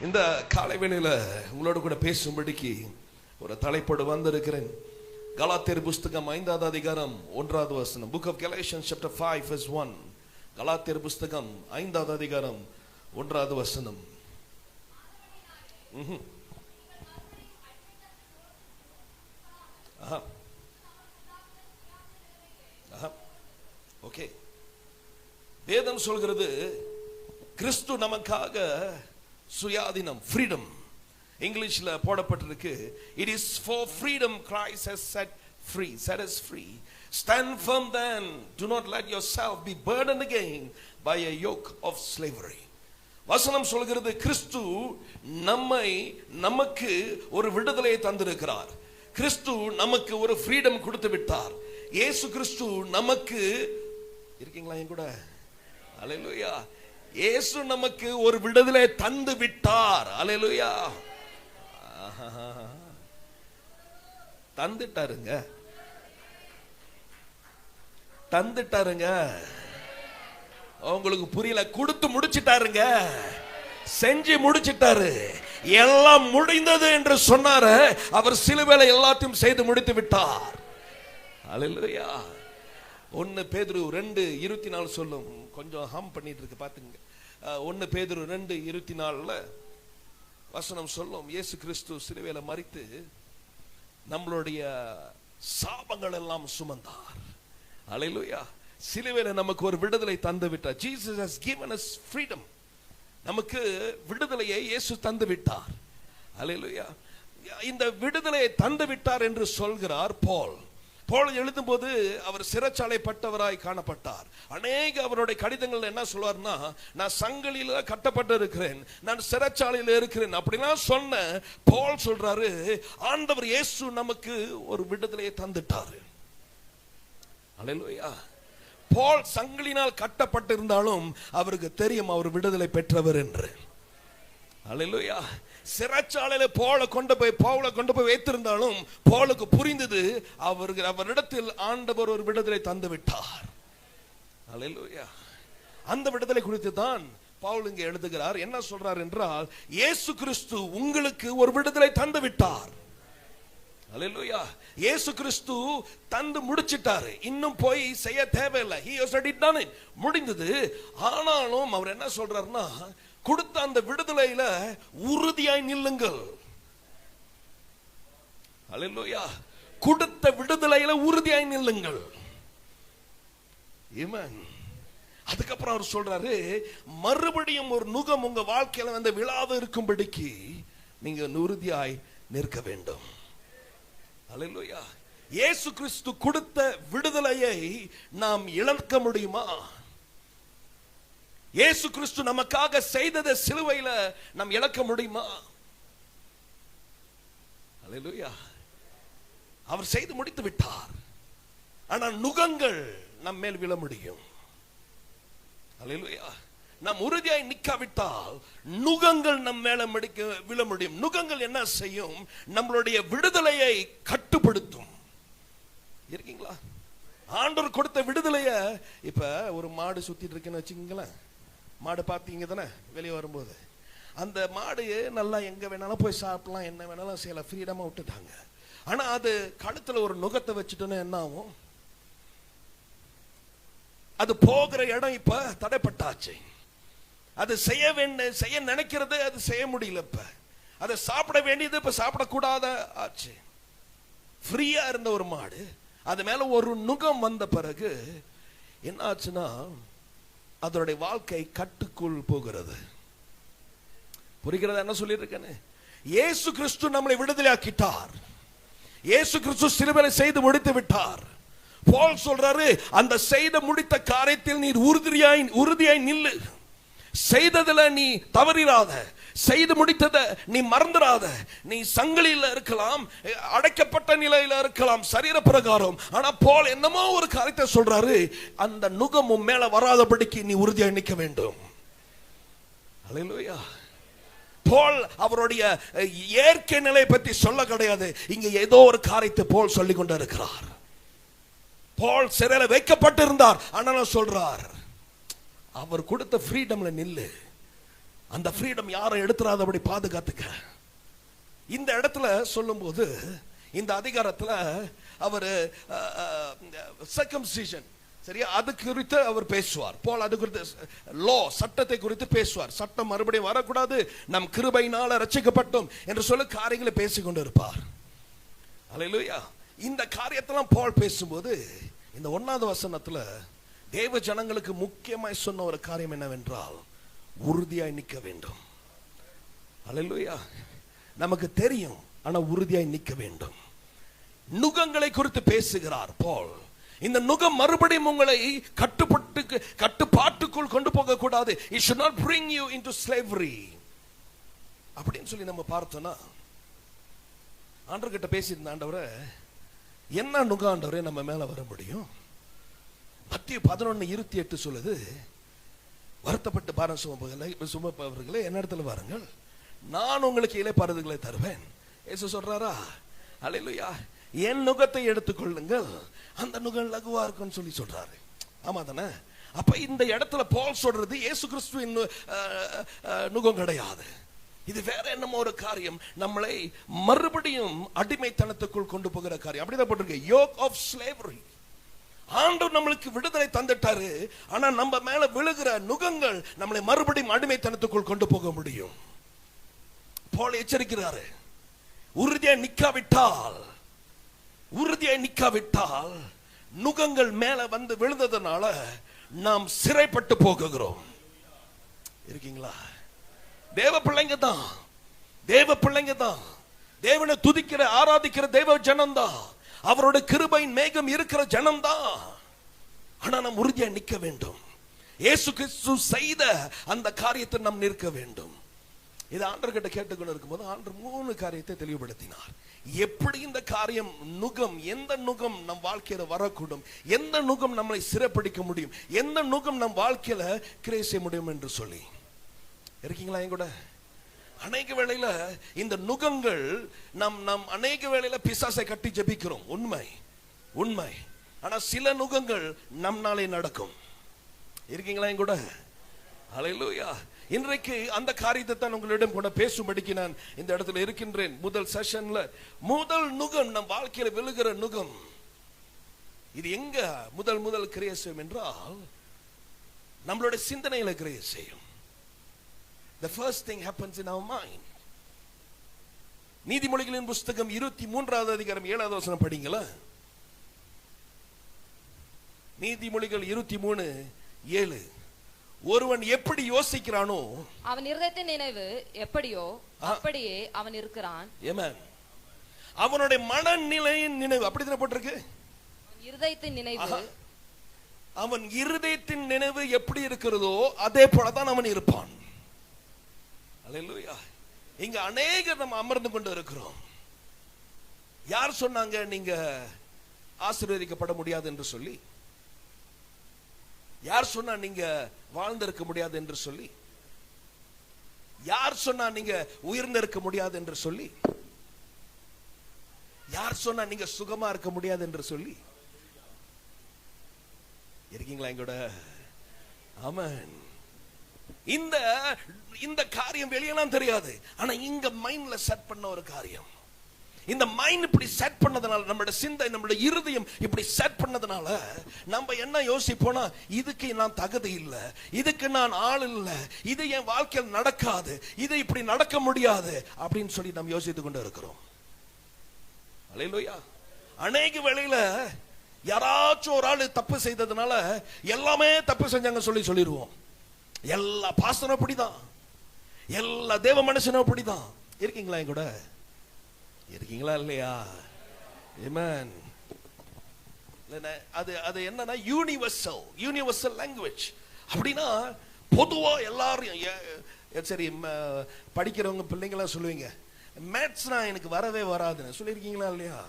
இந்த காலை வேளையில உங்களோட கூட பேசும்படிக்கு ஒரு தலைப்போடு வந்திருக்கிறேன். கலாத்தியர் புஸ்தகம் 5வது அதிகாரம் 1வது வசனம். Book of Galatians chapter 5 verse 1. கலாத்தியர் புஸ்தகம் 5வது அதிகாரம் 1வது வசனம். ஓகே, வேதம் சொல்கிறது கிறிஸ்து நமக்காக சுயாதீனம், ஃப்ரீடம் இங்கிலீஷ்ல போடப்பட்டிருக்கு. It is for freedom Christ has set us free. Stand firm then, do not let yourself be burdened again by a yoke of slavery. வசனம் சொல்கிறது கிறிஸ்து நமக்கு ஒரு விடுதலையை தந்திருக்கிறார். கிறிஸ்து நமக்கு ஒரு ஃப்ரீடம் கொடுத்து விட்டார். இயேசு கிறிஸ்து நமக்கு இருக்கீங்களா என் கூட? அல்லேலூயா. இயேசு நமக்கு ஒரு விடுதலை தந்து விட்டார். அல்லேலூயா. தந்துட்டாருங்க. உங்களுக்கு புரியல? கொடுத்து முடிச்சிட்டாருங்க, செஞ்சு முடிச்சிட்டாரு. எல்லாம் முடிந்தது என்று சொன்னாரு. அவர் சிலுவையில எல்லாத்தையும் செய்து முடித்து விட்டார். அல்லேலூயா. 1 பேதுரு 2:24 சொல்லும். கொஞ்சம் ஹம் பண்ணிட்டு இருக்கு பாத்துங்க. 1 பேதுரு 2:24 வசனம் சொல்லும், இயேசு கிறிஸ்து சிலுவையில மரித்து நம்மளுடைய சாபங்கள் எல்லாம் சுமந்தார். அல்லேலூயா. சிலுவையில நமக்கு ஒரு விடுதலை தந்து விட்டார். Jesus has given us freedom. நமக்கு விடுதலையை இயேசு தந்து விட்டார். அல்லேலூயா. இந்த விடுதலையை தந்து விட்டார் என்று சொல்கிறார் பால். எழுதும் போது அவர் சிறைச்சாலைப்பட்டவராய் காணப்பட்டார். அநேக அவருடைய கடிதங்கள் என்ன சொல்வார்னா, நான் சங்கிலியில கட்டப்பட்டு இருக்கிறேன், நான் சிறைச்சாலையில் இருக்கிறேன் அப்படிலாம் சொன்ன பால் சொல்றாரு, ஆண்டவர் இயேசு நமக்கு ஒரு விடுதலையை தந்துட்டாரு. அல்லேலூயா. பால் சங்கிலினால் கட்டப்பட்டிருந்தாலும் அவருக்கு தெரியும் அவர் விடுதலை பெற்றவர் என்று. அல்லேலூயா. சிறைச்சாலையில பவுலை கொண்டு போய் வைத்திருந்தாலும் பவுலுக்கு புரிந்தது அவரிடத்தில் ஆண்டவர் ஒரு விடுதலை தந்து விட்டார். அல்லேலூயா. அந்த விடுதலை குறித்து தான் பவுல் இங்கே எழுதுகிறார். என்ன சொல்றார் என்றால், இயேசு கிறிஸ்து உங்களுக்கு ஒரு விடுதலை தந்து விட்டார். அல்லேலூயா. இயேசு கிறிஸ்து தந்து முடிச்சிட்டாரு. இன்னும் போய் செய்ய தேவையில்லை. He has already done it. முடிந்தது. ஆனாலும் அவர் என்ன சொல்றாருன்னா, கொடுத்த அந்த விடுதலையில உறுதியாய் நில்லுங்கள். அல்லேலூயா. கொடுத்த விடுதலையில உறுதியாய் நில்லுங்கள். ஆமென். அதுக்கப்புறம் அவர் சொல்றாரு, மறுபடியும் ஒரு நுகம் உங்க வாழ்க்கையில வந்து விழாது இருக்கும்படிக்கு நீங்க உறுதியாய் நிற்க வேண்டும். அல்லேலூயா. இயேசு கிறிஸ்து கொடுத்த விடுதலையை நாம் இழக்க முடியுமா? இயேசு கிறிஸ்து நமக்காக செய்ததை சிலுவையில நாம் இழக்க முடியுமா? அல்லேலூயா. அவர் செய்து முடித்து விட்டார். ஆனால் நுகங்கள் நம் மேல் விழ முடியும். அல்லேலூயா. நாம் உறுதியாய் நிற்காவிட்டால் நுகங்கள் நம் மேல விழ முடியும். நுகங்கள் என்ன செய்யும்? நம்மளுடைய விடுதலையை கட்டுப்படுத்தும். இருக்கீங்களா? ஆண்டவர் கொடுத்த விடுதலைய, இப்ப ஒரு மாடு சுத்திட்டு இருக்குன்னு வச்சுக்கீங்களேன். மாடு பார்த்தீங்க தானே வெளியே வரும்போது, அந்த மாடு நல்லா எங்க வேணாலும் போய் சாப்பிடலாம், என்ன வேணாலும் செய்யலாம், ஃப்ரீடமா விட்டுட்டாங்க. ஆனா அது கழுத்துல ஒரு நுகத்தை வச்சுட்டோன்னு என்ன ஆகும்? அது போகிற இடம் இப்ப தடைப்பட்டாச்சு. அது செய்ய நினைக்கிறது அது செய்ய முடியல. இப்ப அதை சாப்பிட வேண்டியது இப்ப சாப்பிடக்கூடாத ஆச்சு. ஃப்ரீயா இருந்த ஒரு மாடு, அது மேல ஒரு நுகம் வந்த பிறகு என்ன ஆச்சுன்னா, அதனுடைய வாழ்க்கை கட்டுக்குள் போகிறது. புரிகிறதா என்ன சொல்லியிருக்கேன்னு? இயேசு கிறிஸ்து நம்மளை விடுதலையாக்கிட்டார். இயேசு கிறிஸ்து சிலுவையில செய்து முடித்து விட்டார். பவுல் சொல்றாரு, அந்த செய்து முடித்த காரியத்தில் நீ உறுதியாய் நில்லு. செய்ததுல நீ தவறிராத, செய்து முடித்தத நீ மறந்துடாத. நீ சங்கிலியில இருக்கலாம், அடைக்கப்பட்ட நிலையில இருக்கலாம் சரீர பிரகாரம். ஆனா பவுல் என்னமோ ஒரு காரியத்தை சொல்றாரு, அந்த நுகமும் மேல வராதபடிக்கு நீ உறுதியாய் நிற்க வேண்டும். அல்லேலூயா. பவுல் அவருடைய இயற்கை நிலை பற்றி சொல்ல கிடையாது. இங்க ஏதோ ஒரு காரியத்தை பவுல் சொல்லிக் கொண்டு இருக்கிறார். பவுல் சிறையில வைக்கப்பட்டிருந்தார். ஆனாலும் சொல்றார், அவர் கொடுத்த ஃப்ரீடம்ல நில்லு. அந்த ஃப்ரீடம் யாரும் எடுத்துறாதபடி பாதுகாத்துக்க. இந்த இடத்துல சொல்லும்போது இந்த அதிகாரத்துல அவர் சர்க்கம்சிஷன், சரியா, அது குறித்து அவர் பேசுவார். போல் அது குறித்து லா, சட்டத்தை குறித்து பேசுவார். சட்டம் மறுபடியும் வரக்கூடாது, நம் கிருபையினால ரட்சிக்கப்பட்டோம் என்று சொல்லி காரியங்களை பேசிக்கொண்டு இருப்பார். அல்லேலூயா. இந்த காரியத்தெல்லாம் போல் பேசும்போது இந்த 1வது வசனத்துல தேவ ஜனங்களுக்கு முக்கியமாய் சொன்ன ஒரு காரியம் என்னவென்றால் உறுதியாய் நிற்க வேண்டும். அல்லேலூயா. நமக்கு தெரியும், ஆனா உறுதியாய் நிற்க வேண்டும். நுகங்களை குறித்து பேசுகிறார் போல். இந்த நுகம் மறுபடியும் உங்களை கட்டுப்பாட்டுக்குள் கொண்டு போக கூடாது. It should not bring you into slavery அப்படின்னு சொல்லி நம்ம பார்த்தோம்னா, ஆண்டவர்கிட்ட பேசியிருந்த ஆண்டவரே, என்ன நுகம் ஆண்டவரே நம்ம மேல வர முடியும்? மத்திய 11:28 சொல்லுது, வருத்தப்பட்டு பாரம் சுமப்பவர்களே என்ன இடத்துல வாருங்கள், நான் உங்களுக்கு இளைப்பாறுதல்களை தருவேன். இயேசு சொல்றாரா? அல்லேலூயா. என் நுகத்தை எடுத்துக்கொள்ளுங்கள், அந்த நுகம் லகுவா இருக்குன்னு சொல்லி சொல்றாரு. ஆமா தானே? அப்ப இந்த இடத்துல பால் சொல்றது இயேசு கிறிஸ்துவின் நுகம் கிடையாது. இது வேற என்னமோ ஒரு காரியம், நம்மளை மறுபடியும் அடிமைத்தனத்துக்குள் கொண்டு போகிற காரியம். அப்படிதான் போட்டிருக்கு, yoke of slavery. ஆண்டவர் நம்மளுக்கு விடுதலை தந்துட்டாரு, ஆனா நம்ம மேல விழுகிற நுகங்கள் நம்மளை மறுபடியும் அடிமைத்தனத்துக்குள் கொண்டு போக முடியும். போல் எச்சரிக்கிறாரு, உறுதியாய் நிக்காவிட்டால் நுகங்கள் மேல வந்து விழுந்ததுனால நாம் சிறைப்பட்டு போகிறோம். இருக்கீங்களா? தேவ பிள்ளைங்க தான், தேவனை துதிக்கிற ஆராதிக்கிற தேவ ஜனம்தான், அவரோட கிருபையின் மேகம் இருக்கிற ஜனம்தான். ஆனா நாம் உறுதியா நிற்க வேண்டும். இயேசு கிறிஸ்து செய்த அந்த காரியத்தை நாம் நிற்க வேண்டும். இது ஆண்டவர்கிட்ட கேட்டுக்கொண்டு இருக்கும்போது ஆண்டவர் 3 காரியத்தை தெளிவுபடுத்தினார். எப்படி இந்த காரியம் நுகம், எந்த நுகம் நம் வாழ்க்கையில வரக்கூடும், எந்த நுகம் நம்மளை சிறைப்பிடிக்க முடியும், எந்த நுகம் நம் வாழ்க்கையில கிரியை செய்ய முடியும் என்று சொல்லி. இருக்கீங்களா என் கூட? அநேக வேளையில இந்த நுகங்கள் நம் அநேக வேளையில பிசாசை கட்டி ஜெபிக்கிறோம், உண்மை. ஆனா சில நுகங்கள் நம்மாலே நடக்கும். இருக்கீங்களா என் கூட? ஹல்லேலூயா. இன்றைக்கு அந்த காரியத்தை தான் உங்களிடம் கூட பேசும்படிக்கு நான் இந்த இடத்துல இருக்கின்றேன். முதல் செஷன்ல முதல் நுகம் நம் வாழ்க்கையில விழுகிற நுகம், இது எங்க முதல் கிரியை செய்யும் என்றால் நம்மளுடைய சிந்தனையில கிரியை செய்யும். The first thing happens in our mind. நீதிமொழிகளின் புஸ்தகம் 23வது அதிகாரம் 7வது வசனம் படிங்களா. நீதிமொழிகள் 23:7. ஒருவன் எப்படி யோசிக்கிறானோ அவன் இருதயத்தின் நினைவு எப்படியோ அப்படியே அவன் இருக்கிறான். ஆமென். அவனுடைய மனநிலையின் நினைவு அப்படிதான் போட்டிருக்கு. இருதயத்தின் நினைவு, அவன் இருதயத்தின் நினைவு எப்படி இருக்கிறதோ அதே போலதான் அவன் இருப்பான். அல்லேலூயா. இங்க அநேகர் நம்ம அமர்ந்து கொண்டு இருக்கிறோம். யார் சொன்னாங்க நீங்க ஆசீர்வதிக்கப்பட முடியாது என்று சொல்லி? யார் சொன்னா நீங்க வாழ்ந்திருக்க முடியாது என்று சொல்லி? யார் சொன்னா நீங்க உயர்ந்திருக்க முடியாது என்று சொல்லி? யார் சொன்னா நீங்க சுகமா இருக்க முடியாது என்று சொல்லி? இருக்கீங்களா எங்கூட? ஆமென். இந்த காரியம் வெளியெல்லாம் தெரியாது, ஆனா இங்க மைண்ட்ல செட் பண்ண ஒரு காரியம். இந்த மைண்ட் இப்படி செட் பண்ணதுனால, நம்மளுடைய சிந்தை, நம்மளுடைய இருதயம் இப்படி செட் பண்ணதுனால நம்ம என்ன யோசிப்போனா, இதுக்கு நான் தகுதி இல்லை, இதுக்கு நான் ஆள் இல்லை, இது என் வாழ்க்கையில் நடக்காது, இது இப்படி நடக்க முடியாது அப்படின்னு சொல்லி நம்ம யோசித்துக் கொண்டு இருக்கிறோம். அல்லேலூயா. அநேக வேளையில யாராச்சும் ஒரு ஆள் தப்பு செய்ததுனால எல்லாமே தப்பு செஞ்சாங்க சொல்லிடுவோம். எல்லா பாஸ்டரும் அப்படிதான், எல்லா தேவ மனுஷனும் அப்படிதான். இருக்கீங்களா என் கூட? இருக்கீங்களா இல்லையா? ஆமென். அது என்னன்னா யூனிவர்சல் லாங்குவேஜ். அப்படின்னா பொதுவா எல்லாரும் சரி படிக்கிறவங்க பிள்ளைங்களாம் சொல்லுவீங்க, மேத்ஸ்னா எனக்கு வரவே வராதுன்னு சொல்லியிருக்கீங்களா இல்லையா?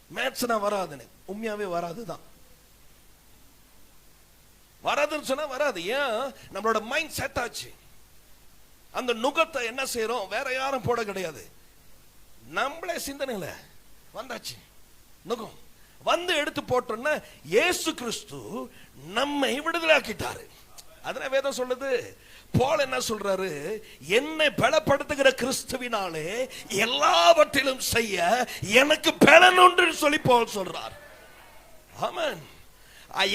மேத்ஸ்னா வராதுன்னு உண்மையாவே வராதுதான். வராதுன்னு சொன்னா வராது. ஏன்? நம்மளோட மைண்ட் செட் ஆச்சு. அந்த நுகத்தை என்ன செய்யறோம்? வேற யாரும் போட கிடையாது, நம்மளே சிந்தனையில வந்தாச்சு. நுகம் வந்து எடுத்து போட்டோம்னா இயேசு கிறிஸ்து நம்மை விடுதலை ஆக்கிட்டாரு. அதனால வேதம் சொல்லுது, போல் என்ன சொல்றாரு? என்னை பலப்படுத்துகிற கிறிஸ்துவினாலே எல்லாவற்றிலும் செய்ய எனக்கு பலன் உண்டு சொல்லி போல் சொல்றார். ஆமென்.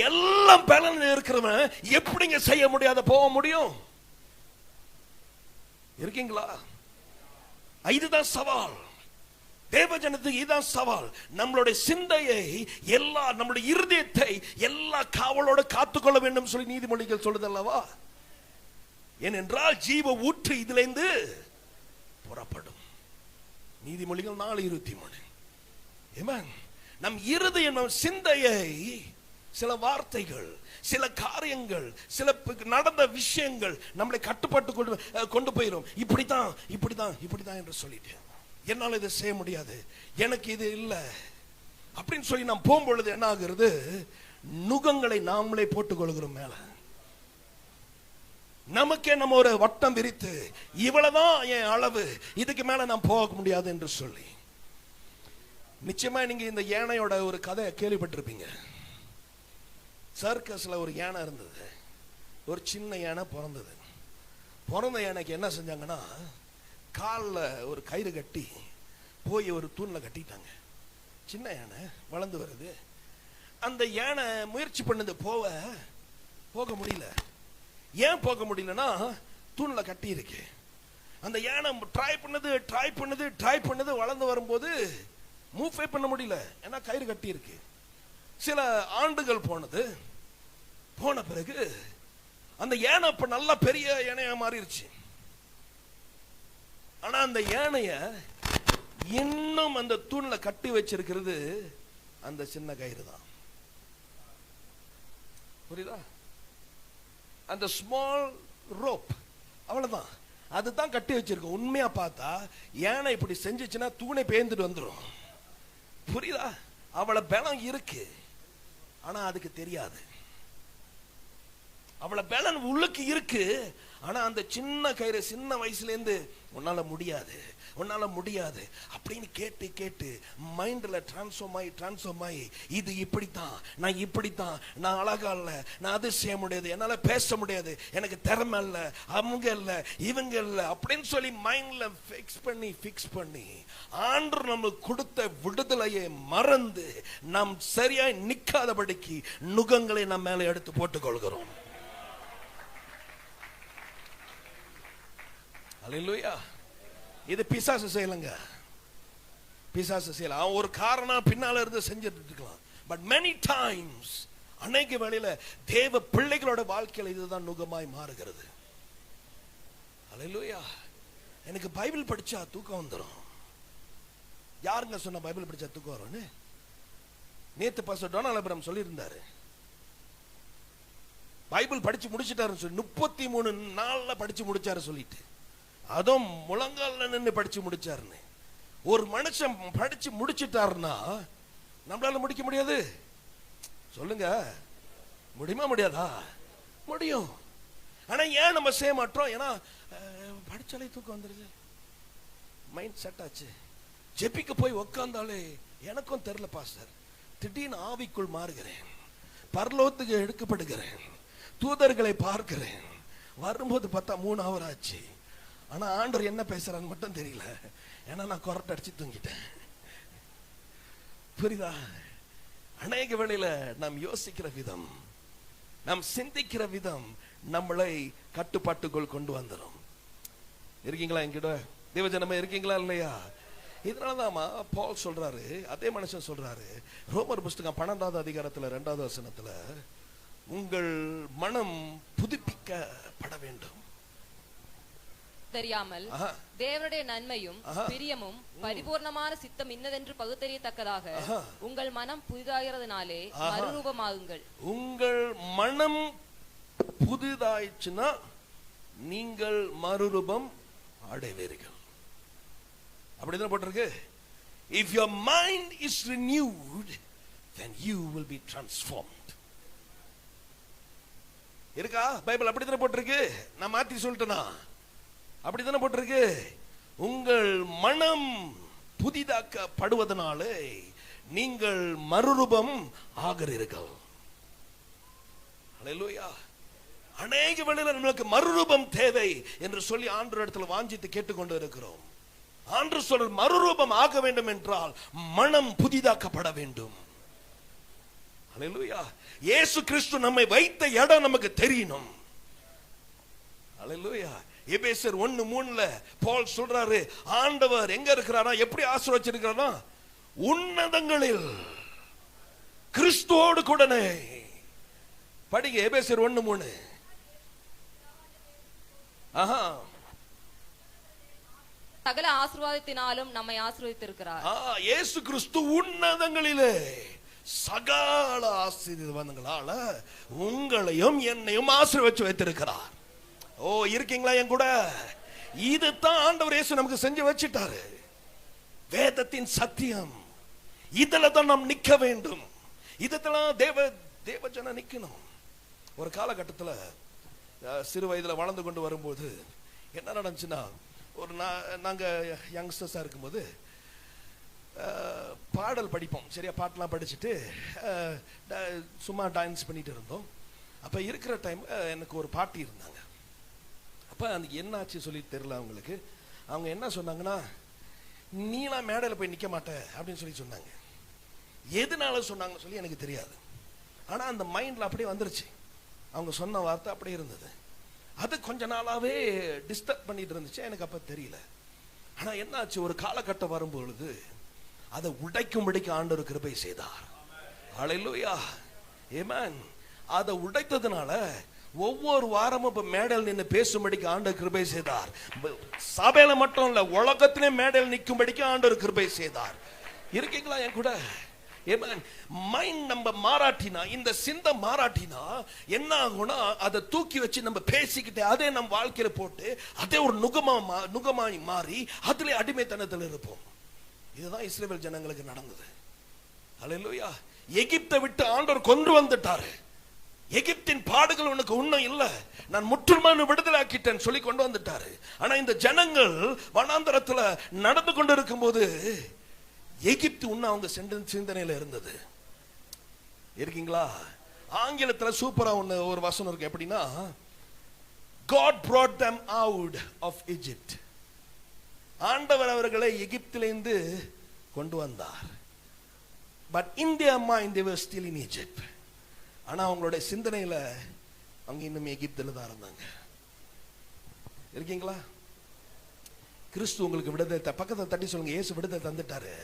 எல்லாம் பலன் இருக்கிறவன் எப்படிங்க செய்ய முடியாத போக முடியும்? இருக்கீங்களா? இதுதான் சவால். தேவஜனத்துக்கு இதுதான் சவால். நம்மளுடைய சிந்தையை எல்லா, நம்மளுடைய இருதயத்தை எல்லா காவலோட காத்துக்கொள்ள வேண்டும் சொல்லி நீதிமொழிகள் சொல்லுது அல்லவா? ஏனென்றால் ஜீவ ஊற்று இதிலிருந்து புறப்படும். நீதிமொழிகள் 4:23. ஆமென். நம் இருதயம், நம் சிந்தையை சில வார்த்தைகள், சில காரியங்கள், சில நடந்த விஷயங்கள் நம்மளை கட்டுப்பாட்டு கொண்டு போயிடும். இப்படிதான் என்று சொல்லிட்டு என்னால் இதை செய்ய முடியாது, எனக்கு இது இல்லை அப்படின்னு சொல்லி நாம் போகும்பொழுது என்ன ஆகிறது? நுகங்களை நாமளே போட்டுக் கொள்கிறோம் மேல. நமக்கே நம்ம ஒரு வட்டம் விரித்து இவ்வளவுதான் என் அளவு, இதுக்கு மேல நான் போக முடியாது என்று சொல்லி. நிச்சயமா நீங்க இந்த யானையோட ஒரு கதை கேள்விப்பட்டிருப்பீங்க. சர்க்கஸ்ல ஒரு யானை இருந்தது. ஒரு சின்ன யானை பிறந்தது. பிறந்த யானைக்கு என்ன செஞ்சாங்கன்னா, காலில் ஒரு கயிறு கட்டி போய் ஒரு தூணில் கட்டிட்டாங்க. சின்ன யானை வளர்ந்து வருது. அந்த யானை முயற்சி பண்ணது போக முடியல. ஏன் போக முடியலன்னா, தூணில் கட்டி இருக்கு. அந்த யானை ட்ரை பண்ணது வளர்ந்து வரும்போது மூவ் பண்ண முடியல, ஏன்னா கயிறு கட்டி இருக்கு. சில ஆண்டுகள் போன பிறகு அந்த யானை இப்ப நல்ல பெரிய யானையா மாறிடுச்சு. ஆனா அந்த யானைய இன்னும் அந்த தூண்ல கட்டி வச்சிருக்கிறது அந்த சின்ன கயிறு தான். புரியுதா? அந்த ஸ்மால் ரோப், அவ்வளவுதான். அதுதான் கட்டி வச்சிருக்கோம். உண்மையா பார்த்தா யானை இப்படி செஞ்சுச்சுன்னா தூணை பேர்ந்துட்டு வந்துடும். புரியுதா? அவளை பலம் இருக்கு, ஆனா அதுக்கு தெரியாது. அவளை பலன் உள்ளுக்கு இருக்கு, ஆனா அந்த சின்ன கயிறு சின்ன வயசுல இருந்து உன்னால முடியாது அப்படின்னு கேட்டு மைண்ட்ல டிரான்ஸ்ஃபார்ம் ஆகி இது இப்படித்தான், நான் அழகா இல்ல, நான் அது செய்ய முடியாது, என்னால பேச முடியாது, எனக்கு திறமை இல்ல, அவங்க இல்ல, இவங்க இல்ல அப்படின்னு சொல்லி மைண்ட்ல ஃபிக்ஸ் பண்ணி ஆண்டவர் நமக்கு கொடுத்த விடுதலையை மறந்து நாம் சரியாய் நிக்காதபடிக்கு நுகங்களை நம்ம மேல எடுத்து போட்டுக் கொள்கிறோம். அல்லேலூயா. இது பிசாசு செய்யலங்க. பிசாசு செய்யலாம், ஒரு காரணம் பின்னால இருந்து செஞ்சுட்டு இருக்கலாம். பட் many times, அநேக வேளையில தேவ பிள்ளைகளோட வாழ்க்கையில இதுதான் நுகமாய் மாறுகிறது. அல்லேலூயா. எனக்கு பைபிள் படிச்சா தூக்கம் வந்துடும். யாருங்க சொன்ன பைபிள் படிச்சா தூக்கம் வரும்னு? நேத்து பாஸ்டர் டொனால்ட் அப்ரஹாம் சொல்லி இருந்தாரு. பைபிள் படிச்சு முடிச்சிட்டாருன்னு சொல்லி 33 நாள்ல படிச்சு முடிச்சாரு சொல்லிட்டு, அதுவும் முழங்கால நின்று படிச்சு முடிச்சாருன்னு. ஒரு மனுஷன் படிச்சு முடிச்சிட்டாருன்னா நம்மளால முடிக்க முடியாது? சொல்லுங்க, முடியுமா முடியாதா? முடியும். ஆனா ஏன் நம்ம செய்ய மாட்டோம்? ஏன்னா படிச்சாலே தூக்கம் வந்துருது, மைண்ட் செட் ஆச்சு. ஜெபிக்க போய் உட்கார்ந்தாலே எனக்கும் தெரியல பாஸ்டர், திடீர்னு ஆவிக்குள் மாறுகிறேன், பரலோகத்துக்கு எடுக்கப்படுகிறேன், தூதர்களை பார்க்கிறேன், வரும்போது பார்த்தா 3 hour ஆச்சு. ஆனா ஆண்டவர் என்ன பேசுறான்னு மட்டும் தெரியல, ஏன்னா நான் கொரட்டை அடிச்சு தூங்கிட்டேன். புரியுதா? அநேக வேளையில நாம் யோசிக்கிற விதம், நாம் சிந்திக்கிற விதம் நம்மளை கட்டுப்பாட்டுக்குள் கொண்டு வந்துடும். இருக்கீங்களா என்கிட்ட? தேவஜனமே இருக்கீங்களா இல்லையா? இதனாலதான் பவுல் சொல்றாரு, அதே மனுஷன் சொல்றாரு, ரோமர் புஸ்தகம் 12வது அதிகாரத்துல 2வது வசனத்துல, உங்கள் மனம் புதுப்பிக்கப்பட வேண்டும். தெரியாமல் தேவனுடைய நன்மையும் பிரியமும் பரிபூர்ணமான சித்தம் இன்னதென்று பகுத்தறியத்தக்கதாக உங்கள் மனம் புதிதாகிறதுனாலே மறுரூபமாகுங்கள். உங்கள் மனம் புதிதாயிடுச்சுன்னா நீங்கள் மறுரூபம் அடைவீர்கள். அப்படிதான் போட்டிருக்கு. If your mind is renewed, then you will be transformed. இருக்கா? பைபிள் அப்படிதான் போட்டிருக்கு. நான் மாத்தி சொல்லிட்டேனா? அப்படித்தானே போட்டிருக்கு. உங்கள் மனம் புதிதாக்கப்படுவதனாலே நீங்கள் மறுரூபம் ஆகிறீர்கள். அல்லேலூயா. அநேக வேளையில நம்மளுக்கு மறுரூபம் தேவை என்று சொல்லி ஆண்டவர் இடத்துல வாஞ்சித்து கேட்டுக்கொண்டு இருக்கிறோம். ஆண்டவர் சொல்ற மறுரூபம் ஆக வேண்டும் என்றால் மனம் புதிதாக்கப்பட வேண்டும். அல்லேலூயா. இயேசு கிறிஸ்து நம்மை வைத்த இடம் நமக்கு தெரியணும். அல்லேலூயா. எபேசியர் 1:3 பவுல் சொல்றாரு, ஆண்டவர் எங்க இருக்கிறாரா, எப்படி ஆசீர்வதிச்சிருக்கிறாரா, உன்னதங்களில் கிறிஸ்துவோடு கூடனே. படிங்க எபேசியர் 1:3. சகல ஆசீர்வாதத்தினாலும் நம்மை ஆசீர்வதித்திருக்கிறார். இயேசு கிறிஸ்து உன்னதங்களிலே சகல ஆசீர்வாதங்களால உங்களையும் என்னையும் ஆசீர்வதிச்சு வைத்திருக்கிறார். ஓ, இருக்கீங்களா என் கூட? இதுதான் ஆண்டவர் இயேசு நமக்கு செஞ்சு வச்சிட்டாரு. வேதத்தின் சத்தியம் இதுல தான் நாம் நிக்க வேண்டும். இதெல்லாம் தேவ ஜன நிக்கணும். ஒரு காலகட்டத்தில் சிறு வயதுல வளர்ந்து கொண்டு வரும்போது என்ன நடந்துச்சுன்னா, ஒரு நாங்க யங்ஸ்டர்ஸா இருக்கும்போது பாடல் படிப்போம். சரியா, பாட்டெல்லாம் படிச்சுட்டு சும்மா டான்ஸ் பண்ணிட்டு இருந்தோம். அப்ப இருக்கிற டைம் எனக்கு ஒரு பாட்டி இருந்தாங்க. அப்ப அதுக்கு என்னாச்சு சொல்லி தெரியல அவங்களுக்கு. அவங்க என்ன சொன்னாங்கன்னா, நீலாம் மேடையில் போய் நிக்க மாட்ட அப்படின்னு சொல்லி சொன்னாங்க. எதனால சொன்னாங்கன்னு சொல்லி எனக்கு தெரியாது. ஆனா அந்த மைண்ட்ல அப்படியே வந்துருச்சு. அவங்க சொன்ன வார்த்தை அப்படியே இருந்தது. அது கொஞ்ச நாளாவே டிஸ்டர்ப் பண்ணிட்டு இருந்துச்சு. எனக்கு அப்ப தெரியல. ஆனா என்னாச்சு, ஒரு காலகட்டம் வரும்பொழுது அதை உடைக்கும்படிக்கு ஆண்டவர் கிருபை செய்தார். ஹல்லேலூயா, ஆமென். அதை உடைத்ததுனால ஒவ்வொரு வாரமும் இப்ப மேடையில் நின்று பேசும்படிக்கு ஆண்டவர் கிருபை செய்தார். சபையில மட்டும் இல்ல, உலகத்திலே மேடையில் நிற்கும்படிக்கு ஆண்டவர் கிருபை செய்தார். இருக்கீங்களா என் கூட? மைண்ட் நம்ம மாறாட்டினா, இந்த சிந்தை மாறாட்டினா என்ன ஆகும்னா, அதை தூக்கி வச்சு நம்ம பேசிக்கிட்டே அதே நம்ம வாழ்க்கையில போட்டு அதே ஒரு நுகமாய் மாறி அதிலே அடிமைத்தனத்தில் இருப்போம். இதுதான் இஸ்ரவேல் ஜனங்களுக்கு நடந்தது. அல்லேலூயா. எகிப்தை விட்டு ஆண்டவர் கொண்டு வந்துட்டாரு. எகிப்தின் பாடுகள் உனக்கு உண்மை இல்ல, நான் முற்றுமான விடுதலை ஆக்கிட்டேன் சொல்லி கொண்டு வந்துட்டாரு. ஆனா இந்த ஜனங்கள் வனாந்தரத்துல நடந்து கொண்டு இருக்கும் போது எகிப்து உன்ன அவங்க சிந்தனையில இருந்தது. இருக்கீங்களா? ஆங்கிலத்தில் சூப்பரா ஒரு வசனம் இருக்கு. எப்படின்னா, God brought them out of Egypt. ஆண்டவர் அவர்களை எகிப்திலிருந்து கொண்டு வந்தார். But in their mind they were still in Egypt. ஆனா அவங்களுடைய சிந்தனையில அவங்க இன்னும் எகிப்தில தான் இருந்தாங்க. இருக்கீங்களா? கிறிஸ்து உங்களுக்கு விடுதலை. பக்கத்தை தட்டி சொல்லுங்க, இயேசு விடுதலை தந்துட்டாரு.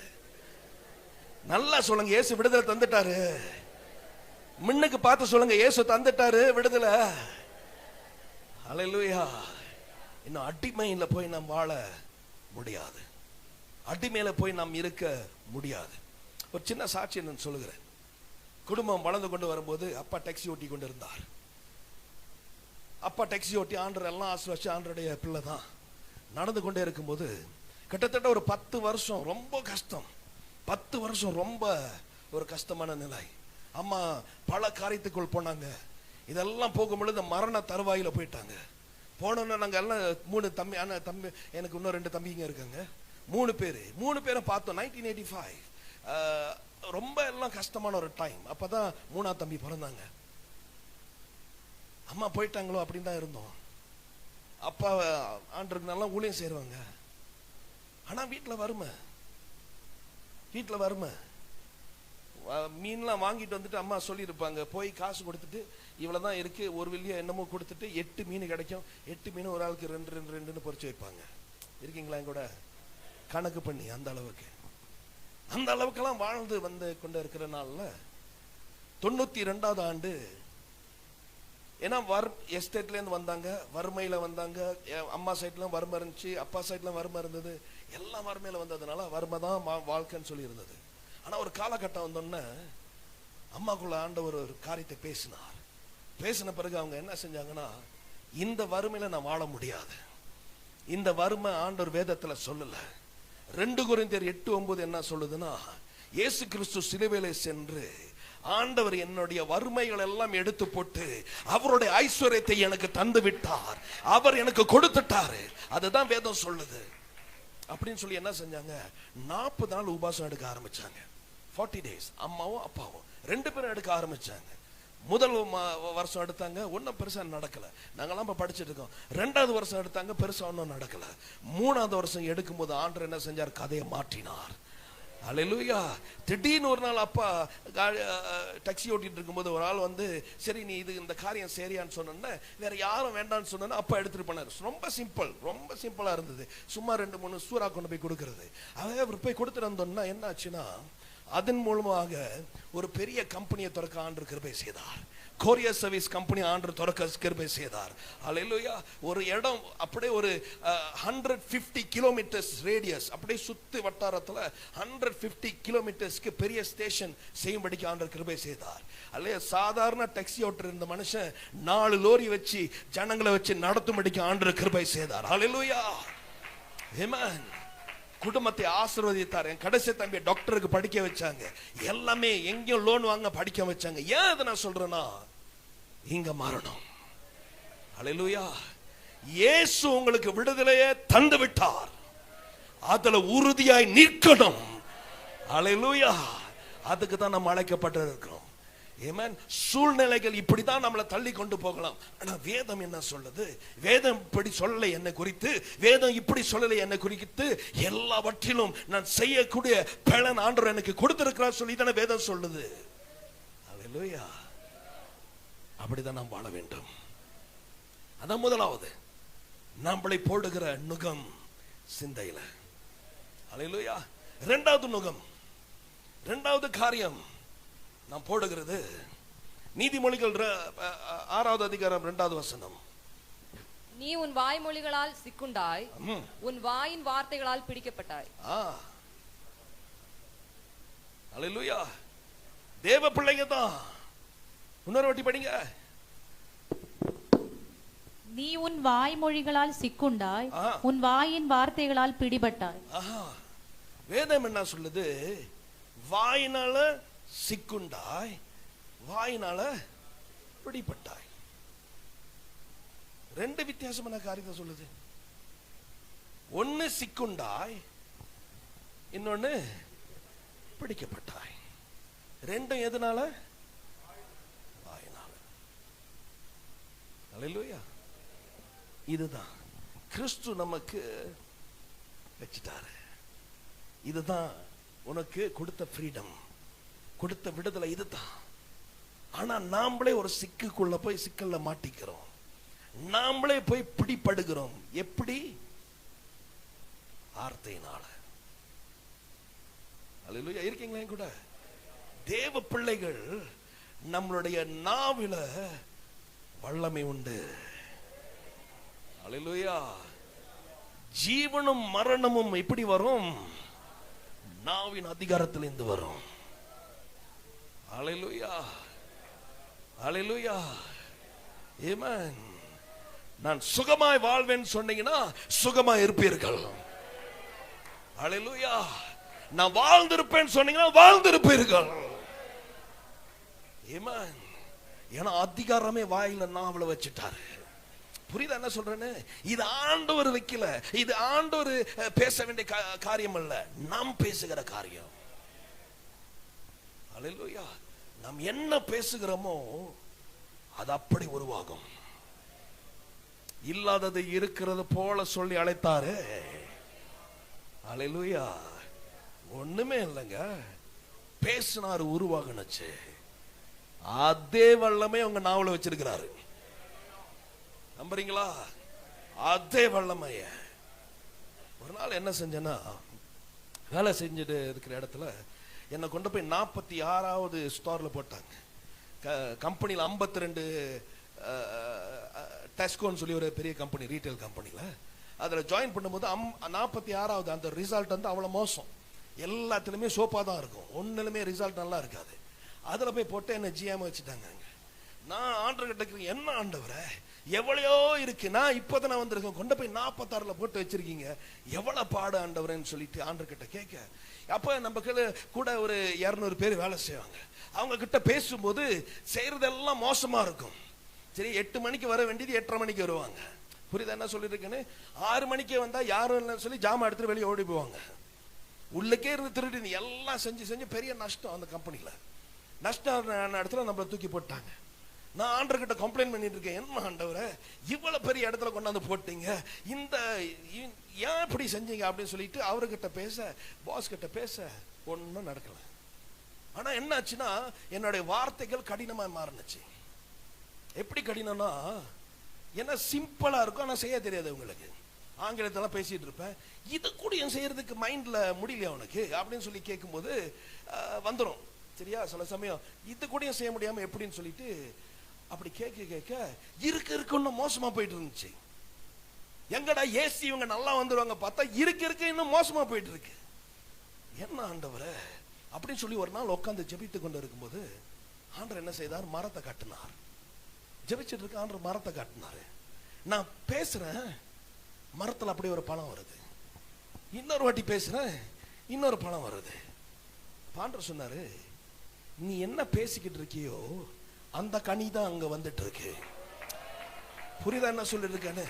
நல்லா சொல்லுங்க, இயேசு விடுதலை தந்துட்டாரு. முன்னுக்கு பார்த்து சொல்லுங்க, இயேசு தந்துட்டாரு விடுதலை. ஹல்லேலூயா. இன்னும் அடிமையில போய் நாம் வாழ முடியாது. அடிமையில போய் நாம் இருக்க முடியாது. ஒரு சின்ன சாட்சி நான் சொல்லுகிறேன். குடும்பம் வளர்ந்து கொண்டு வரும்போது அப்பா டாக்ஸி ஓட்டி கொண்டு இருந்தார். அப்பா டாக்ஸி ஓட்டி ஆண்டவர் எல்லாம் ஆசீர்வதிச்சு ஆண்டருடைய பிள்ளை தான் நடந்து கொண்டே இருக்கும்போது கிட்டத்தட்ட ஒரு 10 வருஷம் ரொம்ப கஷ்டம். 10 வருஷம் ரொம்ப ஒரு கஷ்டமான நிலை. அம்மா பல காரியத்துக்குள் போனாங்க. இதெல்லாம் போகும்பொழுது மரண தருவாயில போயிட்டாங்க. போனோன்னா நாங்கள் எல்லாம் 3 தம்பி, ஆனால் தம்பி எனக்கு இன்னும் 2 தம்பிங்க இருக்காங்க. 3 பேரை பார்த்தோம். 1985 ரொம்ப எல்லாம் கஷ்டமான ஒரு டைம். அப்பதான் 3ஆம் தம்பி பிறந்தாங்க. அம்மா போயிட்டாங்களோ அப்படின்னு தான் இருந்தோம். அப்பா ஆண்டருக்கு நல்லா ஊழியம் செய்வாங்க. ஆனா வீட்டில் வறுமை. மீன்லாம் வாங்கிட்டு வந்துட்டு அம்மா சொல்லியிருப்பாங்க, போய் காசு கொடுத்துட்டு இவ்வளவுதான் இருக்கு, ஒரு வெள்ளியா என்னமோ கொடுத்துட்டு 8 மீன் கிடைக்கும். 8 மீன் ஒரு ஆளுக்கு 2 பொறிச்சு வைப்பாங்க. இருக்கீங்களா கூட? கணக்கு பண்ணி அந்த அளவுக்கெல்லாம் வாழ்ந்து வந்து கொண்டு இருக்கிற நாள்ல 92வது ஆண்டு, ஏன்னா எஸ்டேட்ல இருந்து வந்தாங்க, வறுமையில வந்தாங்க. அம்மா சைட்ல வறுமை இருந்துச்சு, அப்பா சைட்ல வறுமை இருந்தது. எல்லாம் வறுமையில வந்ததுனால வறுமை தான் வாழ்க்கைன்னு சொல்லி இருந்தது. ஆனா ஒரு காலகட்டம் வந்தோடனே அம்மாக்குள்ள ஆண்டவர் ஒரு காரியத்தை பேசின பிறகு அவங்க என்ன செஞ்சாங்கன்னா, இந்த வறுமையில நான் வாழ முடியாது. இந்த வறுமை ஆண்டவர் வேதத்துல சொல்லல. 2 கொரிந்தியர் 8:9 என்ன சொல்லுதுன்னா, இயேசு கிறிஸ்து சிலுவையிலே சென்று ஆண்டவர் என்னுடைய வறுமைகள் எல்லாம் எடுத்து போட்டு அவருடைய ஐஸ்வர்யத்தை எனக்கு தந்து விட்டார், அவர் எனக்கு கொடுத்துட்டாரு. அதுதான் வேதம் சொல்லுது. அப்படின்னு சொல்லி என்ன செஞ்சாங்க, 40 நாள் உபாசம் எடுக்க ஆரம்பிச்சாங்க. 40 days. அம்மாவும் அப்பாவும் 2 பேரும் எடுக்க ஆரம்பிச்சாங்க. முதல் வருஷம் எடுத்தாங்க, ஒன்றும் பெருசா நடக்கல. நாங்கெல்லாம் இப்ப படிச்சுட்டு இருக்கோம். 2வது வருஷம் எடுத்தாங்க, பெருசா ஒன்றும் நடக்கல. 3வது வருஷம் எடுக்கும்போது ஆண்டவர் என்ன செஞ்சார்? கதையை மாற்றினார். அல்லேலூயா. திடீர்னு ஒரு நாள் அப்பா டாக்ஸி ஓட்டிட்டு இருக்கும்போது ஒரு ஆள் வந்து, சரி நீ இந்த காரியம் சரியான்னு சொன்னோன்னே, வேற யாரும் வேண்டாம்னு சொன்னா அப்பா எடுத்துட்டு போனார். ரொம்ப சிம்பிளா இருந்தது. சும்மா 2-3 சூறா கொண்டு போய் கொடுக்கறது. அவர் போய் கொடுத்துட்டு வந்தோம்னா என்ன ஆச்சுன்னா, அதன் மூலமாக ஒரு பெரிய கம்பெனியை திறக்க ஆண்டவர் கிருபை செய்தார். கொரியர் சர்வீஸ் கம்பெனி ஆண்டவர் திறக்க கிருபை செய்தார். அல்லேலூயா. ஒரு இடம் அப்படியே ஒரு 150 கிலோமீட்டர்ஸ் ரேடியஸ், அப்படியே சுத்தி வட்டாரத்துல 150 கிலோமீட்டர்ஸ்க்கு பெரிய ஸ்டேஷன் செய்யும்படிக்கு ஆண்டவர் கிருபை செய்தார். அல்ல சாதாரண டாக்ஸி ஓட்டுற இந்த மனுஷன் 4 லோரி வச்சு ஜனங்களை வச்சு நடத்தும்படிக்கு ஆண்டவர் கிருபை செய்தார். அல்லேலூயா. ஆமென். குடும்பத்தை ஆசீர்வதித்தார். என் கடைசி தம்பி டாக்டருக்கு படிக்க வச்சாங்க. எல்லாமே எங்கேயும் லோன் வாங்க படிக்க வச்சாங்க. ஏன் அதை நான் சொல்றேன்னா, இங்க மாறணும். அல்லேலூயா. இயேசு உங்களுக்கு விடுதலையை தந்து விட்டார். அதுல உறுதியாய் நிற்கணும். அல்லேலூயா. அதுக்கு தான் நம்ம அழைக்கப்பட்டிருக்கிறோம். ஆமென். சூழ்நிலைகள் இப்படிதான் நம்மளை தள்ளி கொண்டு போகலாம். ஆனா வேதம் என்ன சொல்லுது? வேதம் இப்படி சொல்லலை என்னை குறித்து, வேதம் இப்படி சொல்லலை என்னை குறித்து. எல்லாவற்றிலும் நான் செய்யக்கூடிய பலன் ஆண்டவர் எனக்கு கொடுத்திருக்கிறார் சொல்லி தானே வேதம் சொல்லுது. அல்லேலூயா. அப்படிதான் நாம் வாழ வேண்டும். அதான் முதலாவது, நம்மளை போடுகிற நுகம் சிந்தையில. அல்லேலூயா. 2வது நுகம், 2வது காரியம் நாம் போடுகிறது, நீதிமொழிகள் 6வது அதிகாரம் 2வது வசனம். நீ உன் வாய்மொழிகளால் சிக்குண்டாய், உன் வாயின் வார்த்தைகளால் பிடிக்கப்பட்டாய். அல்லேலூயா. தேவ பிள்ளைங்க தான். இன்னொரு வாட்டி படிங்க. நீ உன் வாய்மொழிகளால் சிக்குண்டாய், உன் வாயின் வார்த்தைகளால் பிடிபட்டாய். வேதம் என்ன சொல்லுது? வாயினால சிக்குண்டாய், வாயினால பிடிபட்டாய். 2 வித்தியாசமான காரியத்தை சொல்லுது. ஒன்னு சிக்குண்டாய், இன்னொன்னு பிடிக்கப்பட்டாய். 2 எதனால? வாயினால. அல்லேலூயா. இதுதான் கிறிஸ்து நமக்கு வச்சிட்டாரு. இதுதான் உனக்கு கொடுத்த ஃப்ரீடம், கொடுத்த விடுதலை. இதுதான். ஆனா நாமளே ஒரு சிக்குக்குள்ள போய் சிக்கல்ல மாட்டிக்கிறோம். நாமளே போய் பிடிபடுகிறோம். எப்படி? வார்த்தையினால. அல்லேலூயா. இருக்கீங்களா கூட? தேவ பிள்ளைகள், நம்மளுடைய நாவில வல்லமை உண்டு. அல்லேலூயா. ஜீவனும் மரணமும் எப்படி வரும்? நாவின் அதிகாரத்திலிருந்து வரும். அல்லேலூயா. அல்லேலூயா. ஆமென். நான் சுகமாய் வாழ்வேன் சொன்னீங்கன்னா சுகமாய் இருப்பீர்கள். அல்லேலூயா. நான் வாழ்ந்திருப்பேன் சொன்னீங்கன்னா வாழ்ந்திருப்பீர்கள். ஆமென். ஏன்னா அதிகாரமே வாயில நாவல வச்சிட்டாரு. புரியுதா என்ன சொல்றேன்னு? இது ஆண்டவர் வைக்கல, இது ஆண்டவர் பேச வேண்டிய காரியம் அல்ல, நாம் பேசுகிற காரியம். அல்லேலூயா. நாம் என்ன பேசுகிறோமோ அது அப்படி உருவாகும். இல்லாதது இருக்கிறது போல சொல்லி அழைத்தாரு. அல்லேலூயா. ஒண்ணுமே இல்லைங்க, பேசினாரு, உருவாகணுச்சு. அதே வல்லமை உங்க நாவல வச்சிருக்கிறாரு. நம்புறீங்களா? அதே வல்லமைய. ஒரு நாள் என்ன செஞ்சேன்னா, வேலை செஞ்சுட்டு இருக்கிற இடத்துல என்னை கொண்டு போய் 46வது ஸ்டோர்ல போட்டாங்க. கம்பெனியில் 52 டெஸ்கோன்னு சொல்லி ஒரு பெரிய கம்பெனி, ரீட்டைல் கம்பெனியில். அதில் ஜாயின் பண்ணும்போது 46வது அந்த ரிசல்ட் வந்து அவ்வளோ மோசம். எல்லாத்துலேயுமே சோப்பாக தான் இருக்கும், ஒன்றுலுமே ரிசல்ட் நல்லா இருக்காது. அதில் போய் போட்டு என்னை ஜிஎம் வச்சுட்டாங்க. நான் ஆண்டவர் கிட்ட, என்ன ஆண்டவரை எவ்வளையோ இருக்கு, நான் இப்போதான் நான் வந்திருக்கேன், கொண்டு போய் 46ல போட்டு வச்சிருக்கீங்க, எவ்வளவு பாடு ஆண்டவரேன்னு சொல்லிட்டு ஆண்டவர் கிட்ட கேட்க, அப்ப நம்ம கூட ஒரு 200 பேர் வேலை செய்வாங்க. அவங்க கிட்ட பேசும்போது செய்யறதெல்லாம் மோசமா இருக்கும். சரி, 8 மணிக்கு வர வேண்டியது 8:30 மணிக்கு வருவாங்க. புரியுதா என்ன சொல்லிருக்கேன்னு? 6 மணிக்கே வந்தா யாரும் இல்லைன்னு சொல்லி ஜாமான் எடுத்துட்டு வெளியே ஓடி போவாங்க. உள்ளக்கே இருந்து திருட்டு எல்லாம் செஞ்சு பெரிய நஷ்டம். அந்த கம்பெனில நஷ்டம் இடத்துல நம்மளை தூக்கி போட்டாங்க. நான் ஆண்டவர்கிட்ட கம்ப்ளைண்ட் பண்ணிட்டு இருக்கேன், என்ன ஆண்டவரே இவ்வளவு பெரிய இடத்துல கொண்டாந்து போட்டீங்க, இந்த ஏன் இப்படி செஞ்சீங்க அப்படின்னு சொல்லிட்டு அவர்கிட்ட பேச, பாஸ் கிட்ட பேச ஒன்றும் நடக்கல. ஆனா என்னாச்சுன்னா என்னுடைய வார்த்தைகள் கடினமா மாறுனுச்சு. எப்படி கடினம்னா, ஏன்னா சிம்பிளா இருக்கும் ஆனா செய்ய தெரியாது உங்களுக்கு. ஆங்கிலத்தெல்லாம் பேசிட்டு இருப்பேன், இது கூட என் செய்யறதுக்கு மைண்ட்ல முடியலையா உனக்கு அப்படின்னு சொல்லி கேட்கும்போது வந்துடும் சரியா. சில சமயம் இது கூட செய்ய முடியாம எப்படின்னு சொல்லிட்டு அப்படி கேட்க கேட்க இருக்குன்னு மோசமா போயிட்டு இருந்துச்சு. எங்கடா ஏசி இவங்க நல்லா வந்துருவாங்க பார்த்தா இருக்கு இன்னும் மோசமா போயிட்டு இருக்கு. என்ன ஆண்டவரே அப்படின்னு சொல்லி ஒரு நாள் உட்காந்து ஜெபித்து கொண்டு இருக்கும்போது ஆண்டவர் என்ன செய்தார், மரத்தை காட்டினார். ஜெபிச்சுட்டு இருக்க ஆண்டவர் மரத்தை காட்டினாரு. நான் பேசுறேன், மரத்துல அப்படியே ஒரு பழம் வருது. இன்னொரு வாட்டி பேசுறேன், இன்னொரு பழம் வருது. ஆண்டவர் சொன்னாரு, நீ என்ன பேசிக்கிட்டு இருக்கியோ அந்த கனி தான் அங்க வந்துட்டு இருக்கு. புரியுதா என்ன சொல்லிட்டு இருக்கானு?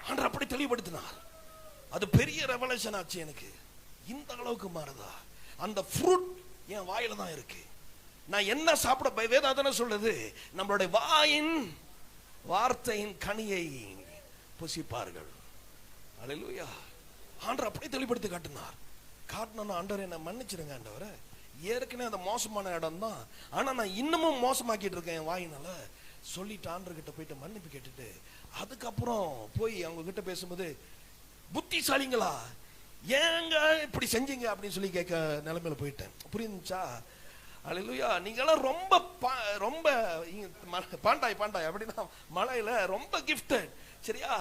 ஆண்டவர் அப்படி தெளிவுபடுத்தினார். அது பெரிய ரெவலேஷன் ஆச்சு எனக்கு. இந்த அளவுக்கு மாறுதா? அந்த ஃப்ரூட் என் வாயில தான் இருக்கு. நான் என்ன சாப்பிட வேதாந்தம் சொல்லுது, நம்மளுடைய வாயின் வார்த்தையின் கனியை புசிப்பார்கள். அல்லேலூயா. ஆண்டவர் அப்படியே தெளிவுபடுத்தி காட்டினார். காட்டணும், ஆண்டவர் என்ன மன்னிச்சிருங்க ஆண்டவரே, ஏற்கனவே அந்த மோசமான இடம் தான், ஆனா நான் இன்னமும் மோசமாக்கிட்டு இருக்கேன் என் வாயினால சொல்லிட்டு ஆண்டவர்கிட்ட போயிட்டு மன்னிப்பு கேட்டுட்டு அதுக்கப்புறம் போய் அவங்க கிட்ட பேசும்போது, புத்திசாலிங்களா ஏங்க இப்படி செஞ்சீங்க அப்படின்னு சொல்லி கேட்க நிலைமையில போயிட்டேன். புரியுதுச்சா? அல்லேலூயா. நீங்களாம் ரொம்ப ரொம்ப பாண்டாய் அப்படின்னா மலையில ரொம்ப கிஃப்டட் சரியா.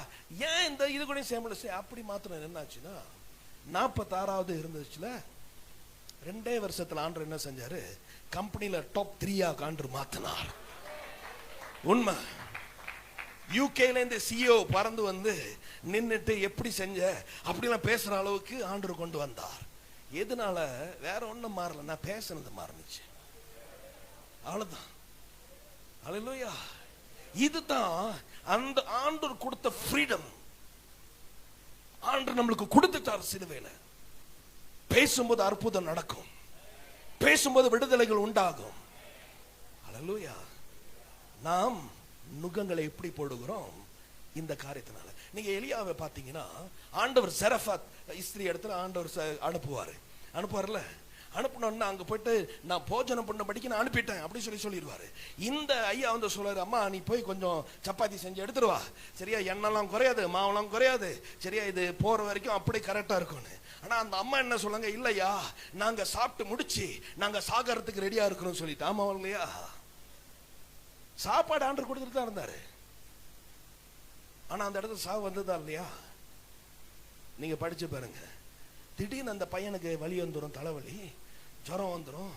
ஏன் இந்த இது கூட சேமல அப்படி மாத்திரம் என்னாச்சுன்னா, 46வது இருந்துச்சுல, 2 வருஷத்துல ஆண்டவர் என்ன செஞ்சாரு, கம்பெனில டாப் 3 ஆண்டவர் மாத்தினார். உண்மை. யூகேல இந்த சிஓ பறந்து வந்து நின்னுட்டு எப்படி செஞ்ச அப்படிலாம் பேசுற அளவுக்கு ஆண்டவர் கொண்டு வந்தார். எதனால? வேற ஒண்ணும் மாறல, நான் பேசுனது மாறுனுச்சு, அவ்வளவுதான். அல்லேலூயா. இதுதான் அந்த ஆண்டவர் கொடுத்த ஃப்ரீடம். ஆண்டவர் நம்மளுக்கு கொடுத்துட்டார் சிலுவையில. பேசும்போது அற்புதம் நடக்கும், பேசும்போது விடுதலைகள் உண்டாகும். அல்லேலூயா. நாம் நுகங்களை எப்படி போடுகிறோம் இந்த காரியத்தினால. நீங்க எலியாவை பாத்தீங்கன்னா, ஆண்டவர் செரஃபாத் இஸ்திரி இடத்துல ஆண்டவர் அனுப்புவார்ல, அனுப்பினோன்னா அங்க போயிட்டு நான் போஜனம் பண்ணபடிக்கு நான் அனுப்பிட்டேன் அப்படி சொல்லிடுவாரு. இந்த ஐயா வந்து சொல்றாரு, அம்மா நீ போய் கொஞ்சம் சப்பாத்தி செஞ்சு எடுத்துருவா சரியா, எண்ணெல்லாம் குறையாது, மாவெல்லாம் குறையாது சரியா, இது போற வரைக்கும் அப்படி கரெக்டா இருக்கும்னு. ஆனா அந்த அம்மா என்ன சொல்லுங்க, இல்லையா நாங்க சாப்பிட்டு முடிச்சு நாங்க சாகறதுக்கு ரெடியா இருக்கிறோம் சொல்லிட்டு. ஆமா இல்லையா? சாப்பாடு ஆண்டவர் கொடுத்துட்டு தான் இருந்தாரு, ஆனா அந்த இடத்துல சாவு வந்ததா இல்லையா? நீங்க படிச்சு பாருங்க. திடீர்னு அந்த பையனுக்கு வலி வந்துடும், தலைவலி, ஜுரம் வந்துடும்,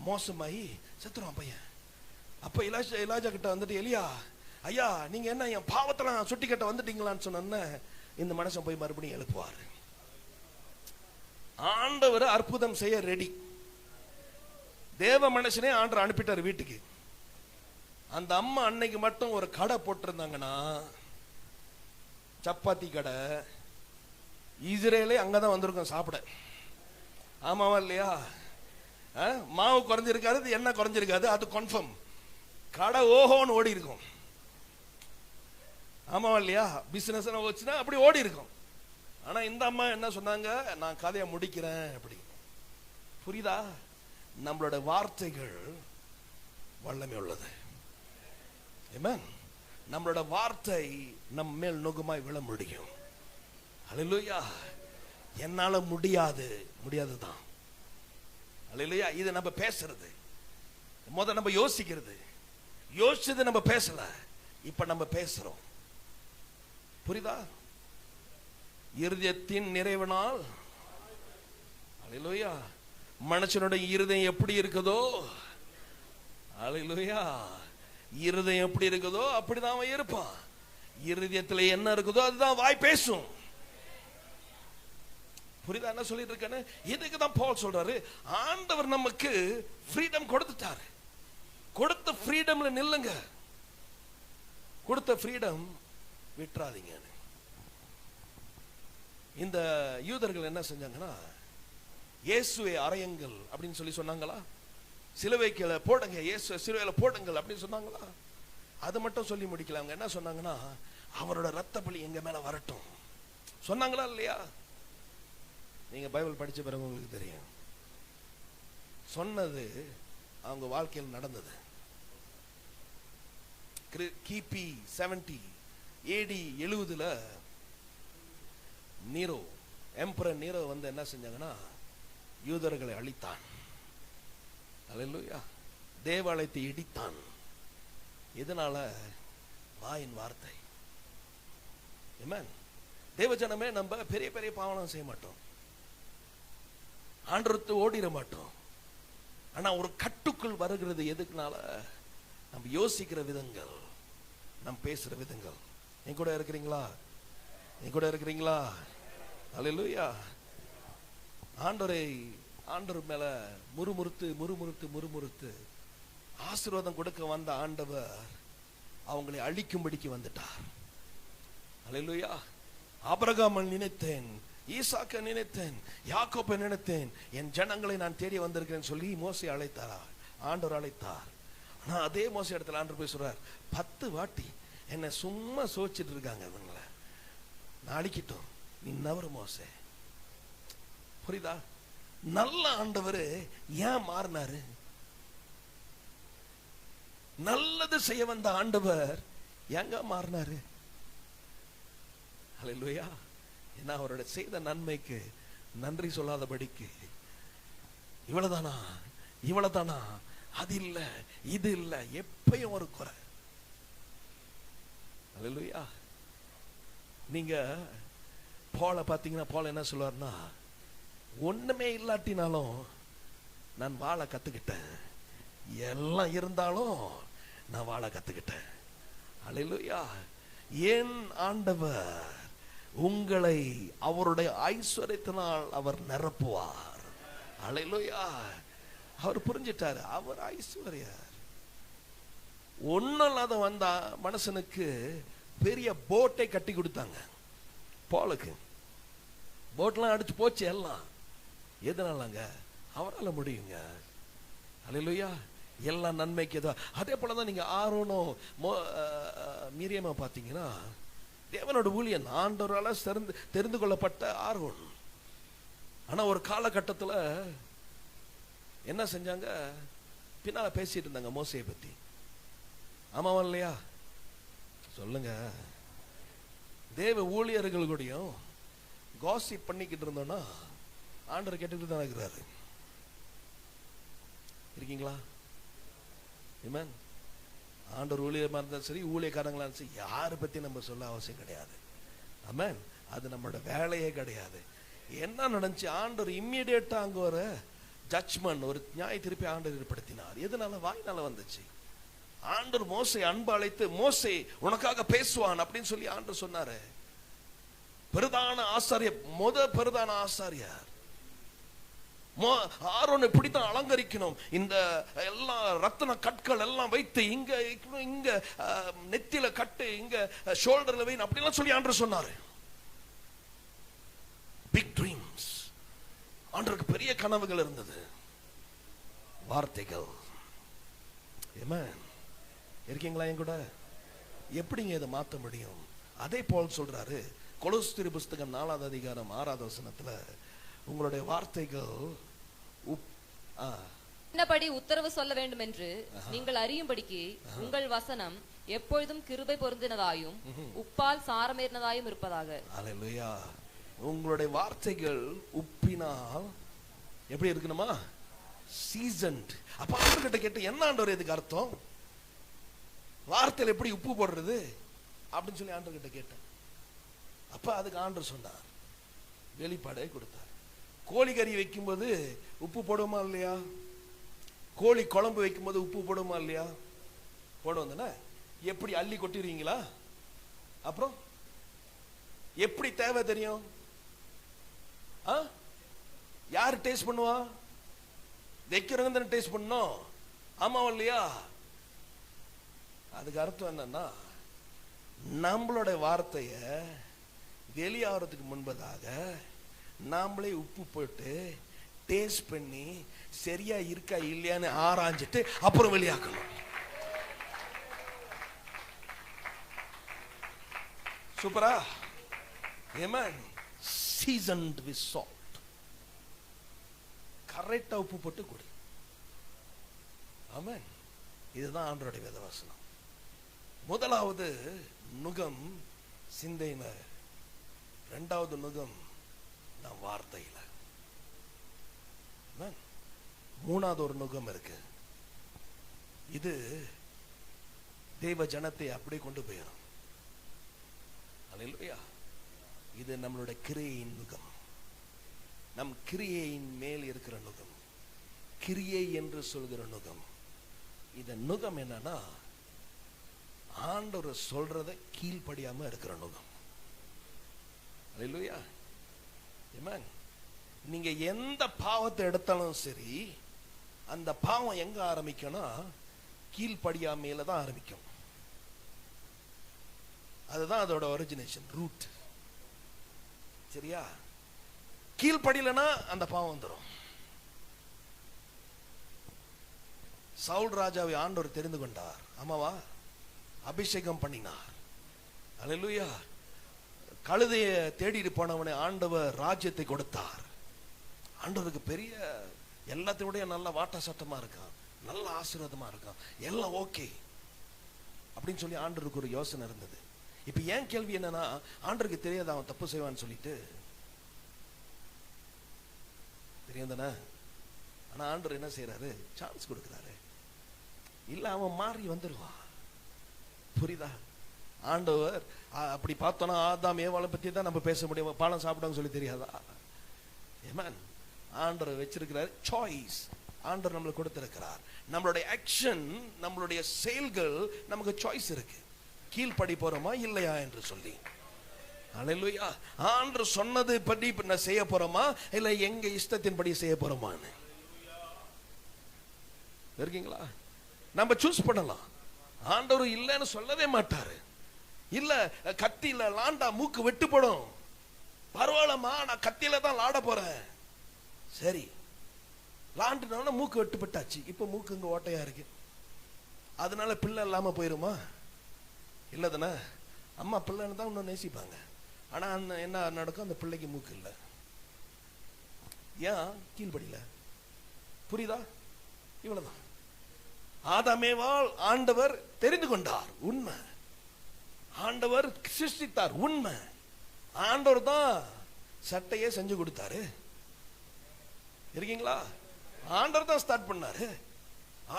மோசமாயி செத்துருவான் பையன். அப்ப இலாஜா கிட்ட வந்துட்டு, எலியா ஐயா நீங்க என்ன என் பாவத்தெல்லாம் சுட்டி கட்ட வந்துட்டீங்களான்னு சொன்ன இந்த மனுஷன் போய் மறுபடியும் எழுப்புவாரு. ஆண்டவர் அற்புதம் செய்ய ரெடி. தேவ மனுஷனே ஆண்டவர் அனுப்பிட்டார் வீட்டுக்கு. அந்த அம்மா அன்னைக்கு மட்டும் ஒரு கடை போட்டிருந்தாங்கன்னா, சப்பாத்தி கடை, இஸ்ரேலே அங்கதான் வந்திருக்கும் சாப்பிட. ஆமாவா இல்லையா? மாவு குறைஞ்சிருக்காது, எண்ணெய் குறைஞ்சிருக்காது, அது கன்ஃபார்ம். கடை ஓஹோன்னு ஓடி இருக்கும். ஆமாவா இல்லையா? பிசினஸ் வச்சுன்னா அப்படி ஓடி இருக்கும். ஆனா இந்த அம்மா என்ன சொன்னாங்க, நான் கதையை முடிக்கிறேன் அப்படி. புரியுதா? நம்மளோட வார்த்தைகள் வல்லமை உள்ளது. ஆமென். நம்மளோட வார்த்தை நம்ம மேல் நுகமாய் விழ முடியும். அல்லேலூயா. என்னால முடியாதுதான். அல்லேலூயா. இது நம்ம பேசுறது, நம்ம யோசிச்சது நம்ம பேசல, இப்ப நம்ம பேசுறோம். புரியுதா? இருதயத்தின் நிறைவினால், அல்லேலூயா, மனுஷனுடைய இருதயம் எப்படி இருக்குதோ, அல்லேலூயா, இருதயம் எப்படி இருக்குதோ அப்படிதான் அவன் இருப்பான். இருதயத்துல என்ன இருக்குதோ அதுதான் வாய் பேசும். புரியுதா என்ன சொல்லிட்டு இருக்கேன்னு? இதுக்கு தான் பவுல் சொல்றாரு, ஆண்டவர் நமக்கு ஃப்ரீடம் கொடுத்துட்டாரு. கொடுத்த ஃப்ரீடம்ல நில்லுங்க, கொடுத்த ஃப்ரீடம் விட்டுறாதீங்க. இந்த யூதர்கள் என்ன செஞ்சாங்கன்னா, இயேசுவை அறையுங்கள் அப்படின்னு சொல்லி சொன்னாங்களா? சிலுவைக்கு போடுங்க, இயேசு சிலுவையில போடுங்கள் அப்படின்னு சொன்னாங்களா? அது மட்டும் சொல்லி முடிக்கல. அவங்க என்ன சொன்னாங்கன்னா, அவரோட ரத்த பலி எங்க மேல வரட்டும் சொன்னாங்களா இல்லையா? நீங்க பைபிள் படிச்ச பிறகு உங்களுக்கு தெரியும். சொன்னது அவங்க வாழ்க்கையில் நடந்தது. கிபி 70 AD 70 நீரோ, எம்பரர் நீரோ வந்து என்ன செஞ்சாங்கன்னா, யூதர்களை அழித்தான். அல்லேலூயா. தேவாலயத்தை இடித்தான். இதனால வாயின் வார்த்தை. ஆமென். தேவஜனமே, நம்ம பெரிய பெரிய பாவம் செய்ய மாட்டோம், ஆண்டவருக்கு ஓடிட மாட்டோம். ஆனா ஒரு கட்டுக்குள் வருகிறது. எதுக்குனால? நம்ம யோசிக்கிற விதங்கள், நம்ம பேசுற விதங்கள். என் கூட இருக்கிறீங்களா? என் கூட இருக்கிறீங்களா? அல்லேலூயா. ஆண்டவர் மேல முறுமுறுத்து ஆசீர்வாதம் கொடுக்க வந்த ஆண்டவர் அவங்களை அழிக்கும்படிக்கு வந்துட்டார். அல்லேலூயா. ஆபிரகாமை நினைத்தேன், ஈசாக்கை நினைத்தேன், யாக்கோபை நினைத்தேன், என் ஜனங்களை நான் தேடி வந்திருக்கிறேன் சொல்லி மோசே அழைத்தாரா? ஆண்டவர் அழைத்தார். ஆனா அதே மோசே இடத்துல ஆண்டவர் போய் சொல்றார், 10 வாட்டி என்னை சும்மா சோச்சிட்டு இருக்காங்க, இவங்களை நான் அழிக்கட்டும், நீ நவரு மோசே. புரியுதா? நல்ல ஆண்டவர் ஏன் மாறினாரு? நல்லது செய்ய வந்த ஆண்டவர் எங்க மாறினாரு? அல்லேலூயா. ஏன்னா அவரோட செய்த நன்மைக்கு நன்றி சொல்லாதபடிக்கு, இவ்வளவுதானா, அது இல்ல, இது இல்ல, எப்பயும் ஒரு குறை. அல்லேலூயா. நீங்க போல பாத்தீங்கன்னா, போல என்ன சொல்லுவார்னா, ஒண்ணுமே இல்லாட்டினாலும் நான் வாழ கத்துக்கிட்டேன், எல்லாம் இருந்தாலும் நான் வாழ கத்துக்கிட்டேன். அல்லேலூயா. என் ஆண்டவர் உங்களை அவருடைய ஐஸ்வர்யத்தினால் அவர் நிரப்புவார். அல்லேலூயா. அவர் புரிஞ்சிட்டாரு, அவர் ஐஸ்வர்யர். ஒன்னும் இல்லாத வந்தா மனுஷனுக்கு பெரிய போட்டை கட்டி கொடுத்தாங்க. போலுக்கு போட்லாம் அடிச்சு போச்சு எல்லாம். எதனாலங்க? அவரால் முடியுங்க. அல்லேலூயா. எல்லாம் நன்மைக்கு ஏதோ. அதே போலதான் நீங்க ஆரோனும் மீரியமா பாத்தீங்கன்னா, தேவனோட ஊழியன், ஆண்டவரால தெரிந்து கொள்ளப்பட்ட ஆரோன். ஆனா ஒரு காலகட்டத்தில் என்ன செஞ்சாங்க? பின்னால பேசிட்டு இருந்தாங்க மோசையை பத்தி. ஆமாவா இல்லையா? சொல்லுங்க. தேவ ஊழியர்கள் கூடயும் காசிப் பண்ணிக்கிட்டு இருந்தோம்னா ஆண்டவர் கேட்டுக்கிட்டு தான் இருக்கிறாரு. இருக்கீங்களா? ஆமென். ஆண்டவர் ஊழியமா இருந்தாலும் சரி, ஊழியக்காரங்களா இருந்தாலும் சரி, யாரை பத்தி நம்ம சொல்ல அவசியம் கிடையாது. ஆமென். அது நம்மளோட வேலையே கிடையாது. என்ன நடந்துச்சு? ஆண்டவர் இம்மிடியேட்டா அங்க ஒரு ஜட்ஜ்மெண்ட், ஒரு நியாய திருப்பி ஆண்டவர் ஏற்படுத்தினார். எதனால? வாயினால வந்துச்சு. ஆண்டவர் மோசே அன்பு அழைத்து, மோசே உனக்காக பேசுவான் அப்படின்னு சொல்லி ஆண்டவர் சொன்னாரு. பிரதான ஆசாரியர், பிரதான ஆசாரியார் ஆரோன் இப்படித்தான் அலங்கரிக்கணும். இந்த எல்லா ரத்தின கற்கள் எல்லாம் வைத்து இங்க இங்க நெத்தில கட்டு, இங்க ஷோல்டர்ல வைன் அப்படிலாம் சொல்லி ஆண்டவர் சொன்னாரு. Big dreams. ஆண்டவருக்கு பெரிய கனவுகள் இருந்தது. வார்த்தைகள். ஆமென். இருக்கீங்களா என் கூட? எப்படிங்க இதை மாற்ற முடியும்? அதே போல் சொல்றாரு கொலோசியர் புஸ்தகம் 4ஆம் அதிகாரம் 6ஆவது வசனத்துல, உங்களுடைய வார்த்தைகள் என்னபடி உத்தரவு சொல்ல வேண்டும் என்று நீங்கள் அறியும்படிக்கு உங்கள் வசனம் எப்பொழுதும் கிருபை பொருந்தினதாயும் உப்பால் சாரமேறினதாயும் இருப்பதாக. அல்லேலூயா. உங்களுடைய வார்த்தைகள் உப்பினால் எப்படி இருக்கணுமா? சீசன்ட். அப்ப ஆண்டவர்கிட்ட கேட்டு, என்ன ஆண்டவர் இதுக்கு அர்த்தம்? வார்த்தையில் எப்படி உப்பு போடுறது அப்படின்னு சொல்லி ஆண்டவர்கிட்ட கேட்டேன். அப்ப அதுக்கு ஆண்டவர் சொன்னார், வெளிப்பாடே கொடுத்தார். கோழி கறி வைக்கும்போது உப்பு போடுமா இல்லையா? கோழி குழம்பு வைக்கும்போது உப்பு போடுமா இல்லையா? போடுவோம் தானே? எப்படி அள்ளி கொட்டிடுவீங்களா? அப்புறம் எப்படி தேவை தெரியும்? யாரு டேஸ்ட் பண்ணுவா? வைக்கிறவங்க தானே டேஸ்ட் பண்ணணும். ஆமாவா இல்லையா? அதுக்கு அர்த்தம் என்னன்னா, நம்மளோட வார்த்தைய வெளியாகிறதுக்கு முன்பதாக நாமளே உப்பு போட்டு டேஸ்ட் பண்ணி சரியா இருக்கா இல்லையான்னு ஆராய்ஞ்சிட்டு அப்புறம் வெளியாக்கணும். சூப்பரா? Amen. Seasoned with salt. கரெக்டா உப்பு போட்டு கொடு. ஆமென். இதுதான் ஆண்டவருடைய வேதவசனம். முதலாவது நுகம் சிந்தையில, இரண்டாவது நுகம் நம் வார்த்தையில, மூணாவது ஒரு நுகம் இருக்கு. இது தேவ ஜனத்தை அப்படியே கொண்டு போயிடும். அல்லேலூயா. இது நம்மளுடைய கிரியையின் நுகம், நம் கிரியையின் மேல் இருக்கிற நுகம், கிரியை என்று சொல்கிற நுகம். இந்த நுகம் என்னன்னா ஆண்டவர் சொல்றதை கீழ்ப்படியாம இருக்கிற நுகம். அல்லேலூயா. ஆமென். நீங்க எந்த பாவத்தை எடுத்தாலும் சரி, அந்த பாவம் எங்க ஆரம்பிக்கணும்? கீழ்ப்படியாமையில தான் ஆரம்பிக்கும். அதுதான் அதோட ஒரிஜினேஷன், ரூட். சரியா? கீழ்ப்படியலனா அந்த பாவம் வந்துடும். சவுல் ராஜாவை ஆண்டவர் தெரிந்து கொண்டார். ஆமாவா? அபிஷேகம் பண்ணினார். அல்லேலூயா. கழுதையை தேடிட்டு போனவனை ஆண்டவர் ராஜ்யத்தை கொடுத்தார். ஆண்டவருக்கு பெரிய எல்லாத்தையோட நல்ல வாட்ட சட்டமா இருக்கான், நல்ல ஆசீர்வாதமா இருக்கான், எல்லாம் ஓகே அப்படின்னு சொல்லி ஆண்டவருக்கு ஒரு யோசனை இருந்தது. இப்ப ஏன் கேள்வி என்னன்னா, ஆண்டவருக்கு தெரியாது அவன் தப்பு செய்வான்னு சொல்லிட்டு, தெரியும் தானே? ஆனா ஆண்டவர் என்ன செய்யறாரு? சான்ஸ் கொடுக்கிறாரு. இல்ல அவன் மாறி வந்துருவான். புரியுதா? ஆண்டவர் அப்படி பார்த்தோன்னா ஆதாம் ஏவாளை பத்தி தான் நம்ம பேச முடியும். பழம் சாப்பிடான்னு சொல்லி தெரியாதா? ஆமென். ஆண்டவர் வச்சிருக்கிறார் சாய்ஸ். ஆண்டவர் நம்மளுக்கு கொடுத்திருக்கிறார். நம்மளுடைய ஆக்ஷன், நம்மளுடைய செயல்கள் நமக்கு சாய்ஸ் இருக்கு. கீழ்ப்படி போறோமா இல்லையா என்று சொல்லி. அல்லேலூயா. ஆண்டவர் சொன்னது படி நான் செய்ய போறோமா இல்ல எங்க இஷ்டத்தின்படி செய்ய போறோமான்னு இருக்கீங்களா? நம்ம சூஸ் பண்ணலாம். ஆண்டவர் இல்லைன்னு சொல்லவே மாட்டாரு. இல்ல கத்தியில லாண்டா மூக்கு வெட்டு போடும், பரவாயில்லம்மா நான் கத்தியில தான் லாட போறேன். சரி, லாண்டுனா மூக்கு வெட்டுப்பட்டாச்சு, இப்ப மூக்கு இங்க ஓட்டையா இருக்கு, அதனால பிள்ளை இல்லாம போயிருமா? இல்லதானே? அம்மா பிள்ளைன்னு தான் இன்னும் நேசிப்பாங்க. ஆனா என்ன நடக்கும்? அந்த பிள்ளைக்கு மூக்கு இல்லை. ஏன்? கீழ்படியில. புரியுதா? இவ்வளவுதான். ஆதாமேவால் ஆண்டவர் தெரிந்து கொண்டார், உண்மை. ஆண்டவர் சிருஷ்டித்தார், உண்மை. ஆண்டவர் தான் சட்டையே செஞ்சு கொடுத்தாரு. இருக்கீங்களா? ஆண்டவர் தான் ஸ்டார்ட் பண்ணாரு.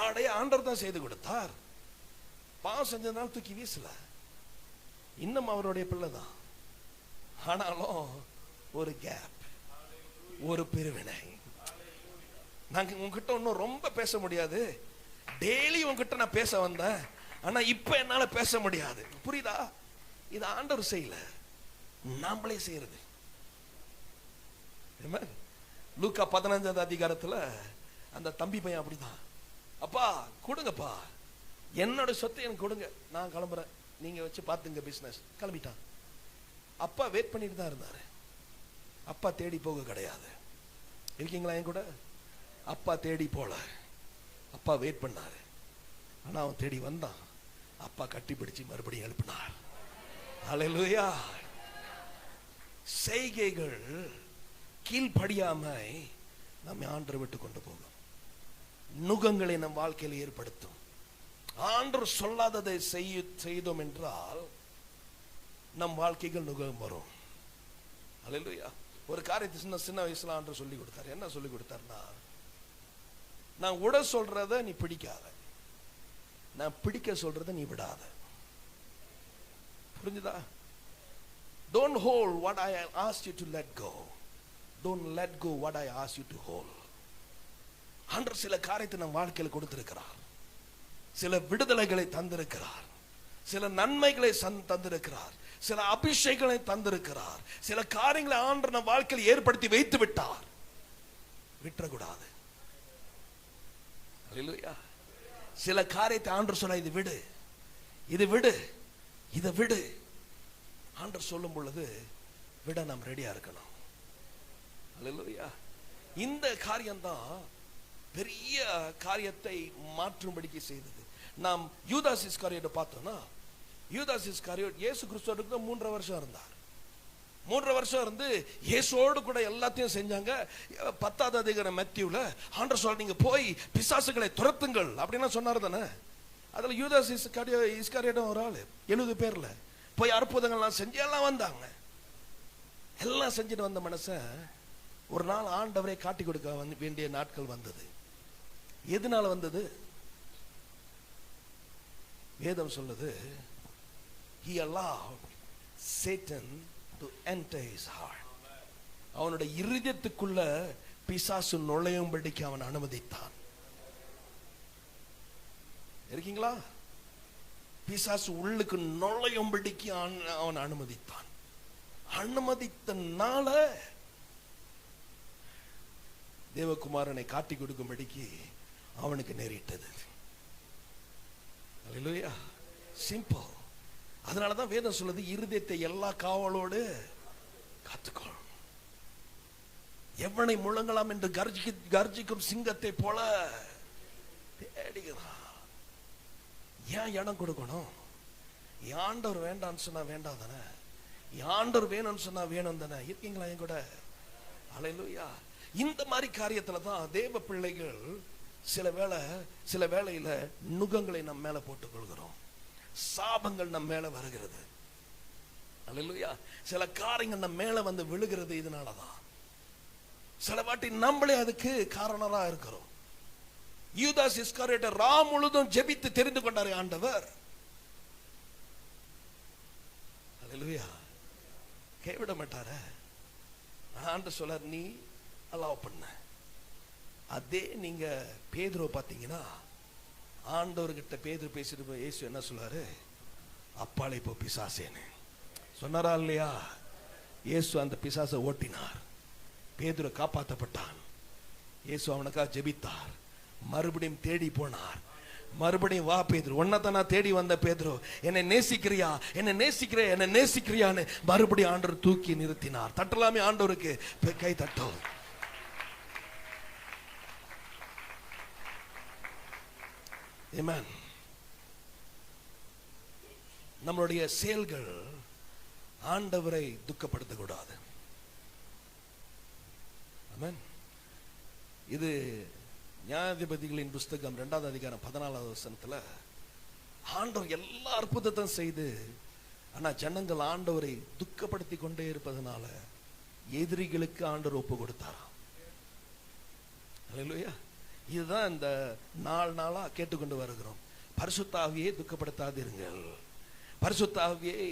ஆடைய ஆண்டவர் தான் செய்து கொடுத்தார். பாவம் செஞ்சதுனால தூக்கி வீசல. இன்னும் அவருடைய பிள்ளை தான். ஆனாலும் ஒரு கேப், ஒரு பிரிவினை. நாங்க உங்ககிட்ட இன்னும் ரொம்ப பேச முடியாது. டெய்லி உங்ககிட்ட நான் பேச வந்தேன், ஆனா இப்ப என்னால பேச முடியாது. புரியுதா? இது ஆண்டவர் செய்யல, நாமளே செய்யறது. லூக்கா 15வது அதிகாரத்துல அந்த தம்பி பையன் அப்படிதான். அப்பா கொடுங்கப்பா, என்னோட சொத்தை எனக்கு கொடுங்க, நான் கிளம்புறேன், நீங்க வச்சு பார்த்துங்க பிசினஸ். கிளம்பிட்டான். அப்பா வெயிட் பண்ணிட்டு தான் இருந்தாரு. அப்பா தேடி போக கிடையாது. இருக்கீங்களா என் கூட? அப்பா தேடி போல, அப்பா வெயிட் பண்ணாரு. ஆனா அவன் தேடி வந்தான். அப்பா கட்டி பிடிச்சு மறுபடியும் எழுப்பினார். அல்லேலூயா. செய்கைகள் கீழ்ப்படியாம நம்மை ஆண்டவர் விட்டு கொண்டு போகும். நுகங்களை நம் வாழ்க்கையில் ஏற்படுத்தும். ஆண்டவர் சொல்லாததை செய்தோம் என்றால் நம் வாழ்க்கைகள் நுகம் வரும். அல்லேலூயா. ஒரு காரியத்தை சின்ன வயசுல ஆண்டவர் சொல்லி கொடுத்தார். என்ன சொல்லி கொடுத்தார்னா, நான் விட சொல்றத நீ பிடிக்காத, நான் பிடிக்க சொல்றத நீ விடாத. புரிஞ்சுதா? Don't hold what I asked you to let go. Don't let go what I asked you to hold. ஆண்டவர் சில காரியத்தை நம் வாழ்க்கையில் கொடுத்திருக்கிறார். சில விடுதலைகளை தந்திருக்கிறார். சில நன்மைகளை தந்திருக்கிறார். சில அபிஷேகங்களை தந்திருக்கிறார். சில காரியங்களை ஆண்டவர் நம் வாழ்க்கையில் ஏற்படுத்தி வைத்து விட்டார். விட்டுறக்கூடாது. அல்லேலூயா. சில காரியத்தை ஆண்டவர் சொன்ன, இது விடு, இது விடு, இதை விடு. ஆண்டவர் சொல்லும் பொழுது விட நாம் ரெடியா இருக்கணும். அல்லேலூயா. இந்த காரியம்தான் பெரிய காரியத்தை மாற்றும்படிக்கு செய்தது. நாம் யூதாஸ் இஸ்காரியோட்டை பார்த்தோம்னா, யூதாஸ் இஸ்காரியோட் இயேசு கிறிஸ்துவுக்கு 3.5 வருஷம் இருந்தார். 3.5 வருஷம் இருந்து இயேசுவோடு கூட எல்லாத்தையும் செஞ்சாங்க. 10வது அதிகாரம் மத்தேயுல ஆண்டவர் சொல்றார், நீங்க போய் பிசாசுகளை துரத்துங்கள் அப்படின்னு சொன்னார் தானே. அதுல யூதாஸ் இஸ்காரியோட்டும் ஒரு ஆளு. 70 பேர்ல போய் அற்புதங்கள்லாம் செஞ்சு எல்லாம் வந்தாங்க. எல்லாம் செஞ்சுட்டு வந்த மனுஷன் ஒரு நாள் ஆண்டவரை காட்டி கொடுக்க வேண்டிய நாட்கள் வந்தது. எதனால வந்தது? வேதம் சொல்லுது, he allowed Satan to enter his heart. அவனுடைய இருதயத்துக்குள்ள பிசாசு நுழையும்படிக்கு அவன் அனுமதித்தான். இருக்கீங்களா? பிசாசு உள்ளுக்கு நுழையும்படிக்கு அவன் அனுமதித்தான். அனுமதித்தனால தேவகுமாரனை காட்டி கொடுக்கும்படிக்கு அவனுக்கு நேரிட்டது. அல்லேலூயா. சிம்பிள். அதனாலதான் வேதம் சொல்லுது, இருதயத்தை எல்லா காவலோடு காத்துக்கொள். எவனை முழங்கலாம் என்று கர்ஜிக்கும் சிங்கத்தை போல தேடுகிறான். ஏன் இடம் கொடுக்கணும்? ஆண்டவர் வேண்டான்னு சொன்னா வேண்டாம் தானே, ஆண்டவர் வேணும்னு சொன்னா வேணும் தானே. இருக்கீங்களா என் கூட? அல்லேலூயா. இந்த மாதிரி காரியத்துல தான் தேவ பிள்ளைகள் சில வேளையில நுகங்களை நம்ம மேல போட்டுக் கொள்கிறோம். சாபங்கள் நம்ம மேல வருகிறது. அல்லேலூயா. சில காரியங்கள் நம்ம மேல வந்து விழுகிறது. இதனாலதான் சில வாட்டி நம்மளே அதுக்கு காரணரா இருக்கிறோம். யூதாஸ் இஸ்காரியோட்டை ராம் முழுதும் ஜெபித்து தெரிந்து கொண்டாரே ஆண்டவர். அல்லேலூயா. கைவிட மாட்டார. ஆண்டவர் சொல்றார், நீ அலோவ் பண்ண. அதே நீங்க பேதுருவை பார்த்தீங்கன்னா, ஆண்டவர்கிட்ட பேதுரு பேசிட்டு இயேசு என்ன சொல்றாரு? அப்பாலே போ பிசாசேன்னு சொன்னாரா இல்லையா? இயேசு அந்த பிசாசை ஓட்டினார். பேதுரு காப்பாற்றப்பட்டான். இயேசு அவனுக்காக ஜெபித்தார். மறுபடியும் தேடி போனார். மறுபடியும் வா பேதுரு, உன்னதான் நான் தேடி வந்த பேதுரு, என்னை நேசிக்கிறியா, என்னை நேசிக்கிறியா, என்னை நேசிக்கிறியான்னு மறுபடியும் ஆண்டவர் தூக்கி நிறுத்தினார். தட்டலாமே ஆண்டவருக்கு கை தட்டும். ஆமென். நம்மளுடைய செயல்கள் ஆண்டவரை துக்கப்படுத்தக்கூடாது. ஆமென். இது நியாயாதிபதிகளின் புஸ்தகம் 2வது அதிகாரம் 14வது வசனத்துல ஆண்டவர் எல்லா அற்புதத்தையும் செய்து, ஆனா ஜனங்கள் ஆண்டவரை துக்கப்படுத்தி கொண்டே இருப்பதனால எதிரிகளுக்கு ஆண்டவர் ஒப்பு கொடுத்தாராம். அல்லேலூயா. இதுதான் இந்த நாளா கேட்டுக்கொண்டு வருகிறோம். பரிசுத்த ஆவியை துக்கப்படுத்தாதீர்கள், பரிசுத்த ஆவியை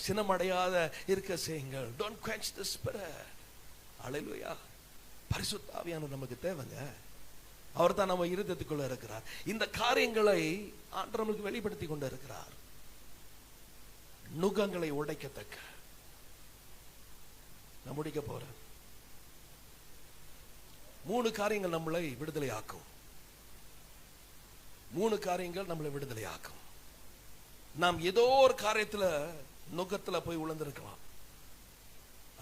சினமடையாத இருக்க செய்யுங்கள். Don't quench the spirit. அல்லேலூயா. பரிசுத்த ஆவியானவர் நமக்கு தேவைங்க. அவர் தான் நம்ம இருதயத்துக்குள்ள இருக்கிறார். இந்த காரியங்களை ஆண்டவர் நமக்கு வெளிப்படுத்தி கொண்டு இருக்கிறார். நுகங்களை உடைக்கத்தக்க. நான் முடிக்க போறேன். 3 காரியங்கள் நம்மளை விடுதலை ஆக்கும். 3 காரியங்கள் நம்மளை விடுதலை ஆக்கும். நாம் ஏதோ ஒரு காரியத்துல நுகத்துல போய் உழந்திருக்கலாம்.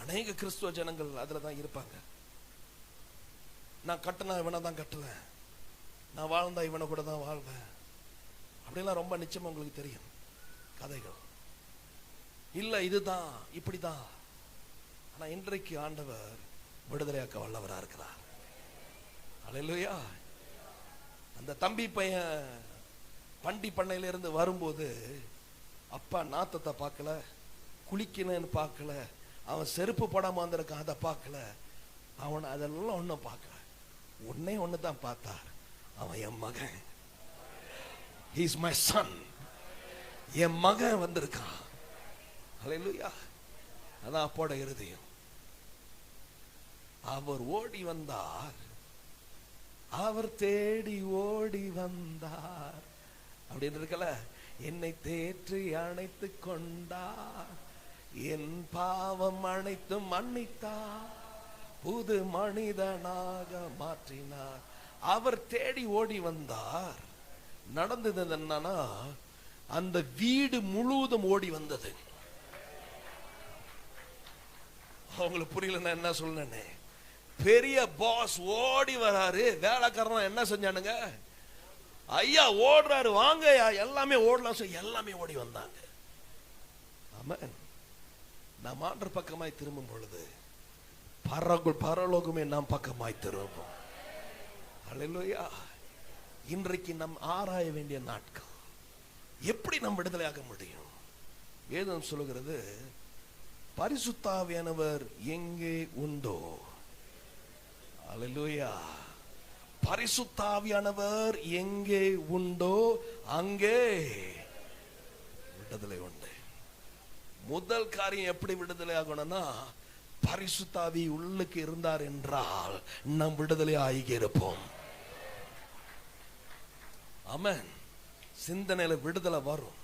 அநேக கிறிஸ்துவ ஜனங்கள் அதுலதான் இருப்பாங்க. நான் கட்டினா இவனை தான் கட்டுவேன், நான் வாழ்ந்தா இவனை கூட தான் வாழ்வேன், அப்படிலாம் ரொம்ப நிச்சயமா உங்களுக்கு தெரியும் கதைகள். இல்ல இதுதான் இப்படிதான். ஆனா இன்றைக்கு ஆண்டவர் விடுதலையாக்க வல்லவரா இருக்கிறார். அல்லேலூயா. அந்த தம்பி பையன் பண்டி பண்ணையில இருந்து வரும்போது அப்பா நாத்தத்தை பார்க்கல, குளிக்கணும்னு பார்க்கல, அவன் செருப்பு போடாம வந்திருக்கான் அதை பார்க்கல, அவன் அதெல்லாம் ஒன்னும் பார்க்கல. ஒன்னு தான் பார்த்தார். அவன் என் மகன், he is my son, என் மகன் வந்திருக்கான். அல்லேலூயா. அதான் அப்போட இருதயம். அவர் ஓடி வந்தார், அவர் தேடி ஓடி வந்தார் அப்படின்னு இருக்கல. என்னை தேற்றி அணைத்து கொண்டார், என் பாவம் அனைத்து மன்னித்தார், புது மனிதனாக மாற்றினார். அவர் தேடி ஓடி வந்தார். நடந்தது என்னன்னா, அந்த வீடு முழுவதும் ஓடி வந்தது. அவங்களுக்கு புரியல நான் என்ன சொல்றேன்னு. பெரிய பாஸ் ஓடி வராரு, வேலைக்காரன் என்ன செஞ்சானுங்க, ஐயா ஓடுறாரு வாங்க எல்லாமே ஓடலாம் சொல்லி எல்லாமே ஓடி வந்தாங்க. ஆமென். நாம் ஆண்டவர் பக்கமாய் திரும்பும் பொழுது பரலோகமே நாம் பக்கமாய் திரும்பும். அல்லேலூயா. இன்றைக்கு நம் ஆராய வேண்டிய நாட்கள். எப்படி நாம் விடுதலையாக முடியும்? வேதம் சொல்லுகிறது, பரிசுத்த ஆவியானவர் எங்கே உண்டோ, அல்லேலூயா, பரிசுத்த ஆவியானவர் எங்கே உண்டோ அங்கே விடுதலை உண்டு. முதல் காரியம் எப்படி விடுதலை ஆகணும்னா, பரிசுத்த ஆவி உள்ளுக்கு இருந்தார் என்றால் நம் விடுதலை ஆகி இருப்போம். ஆமென். சிந்தனையில விடுதலை வரும்,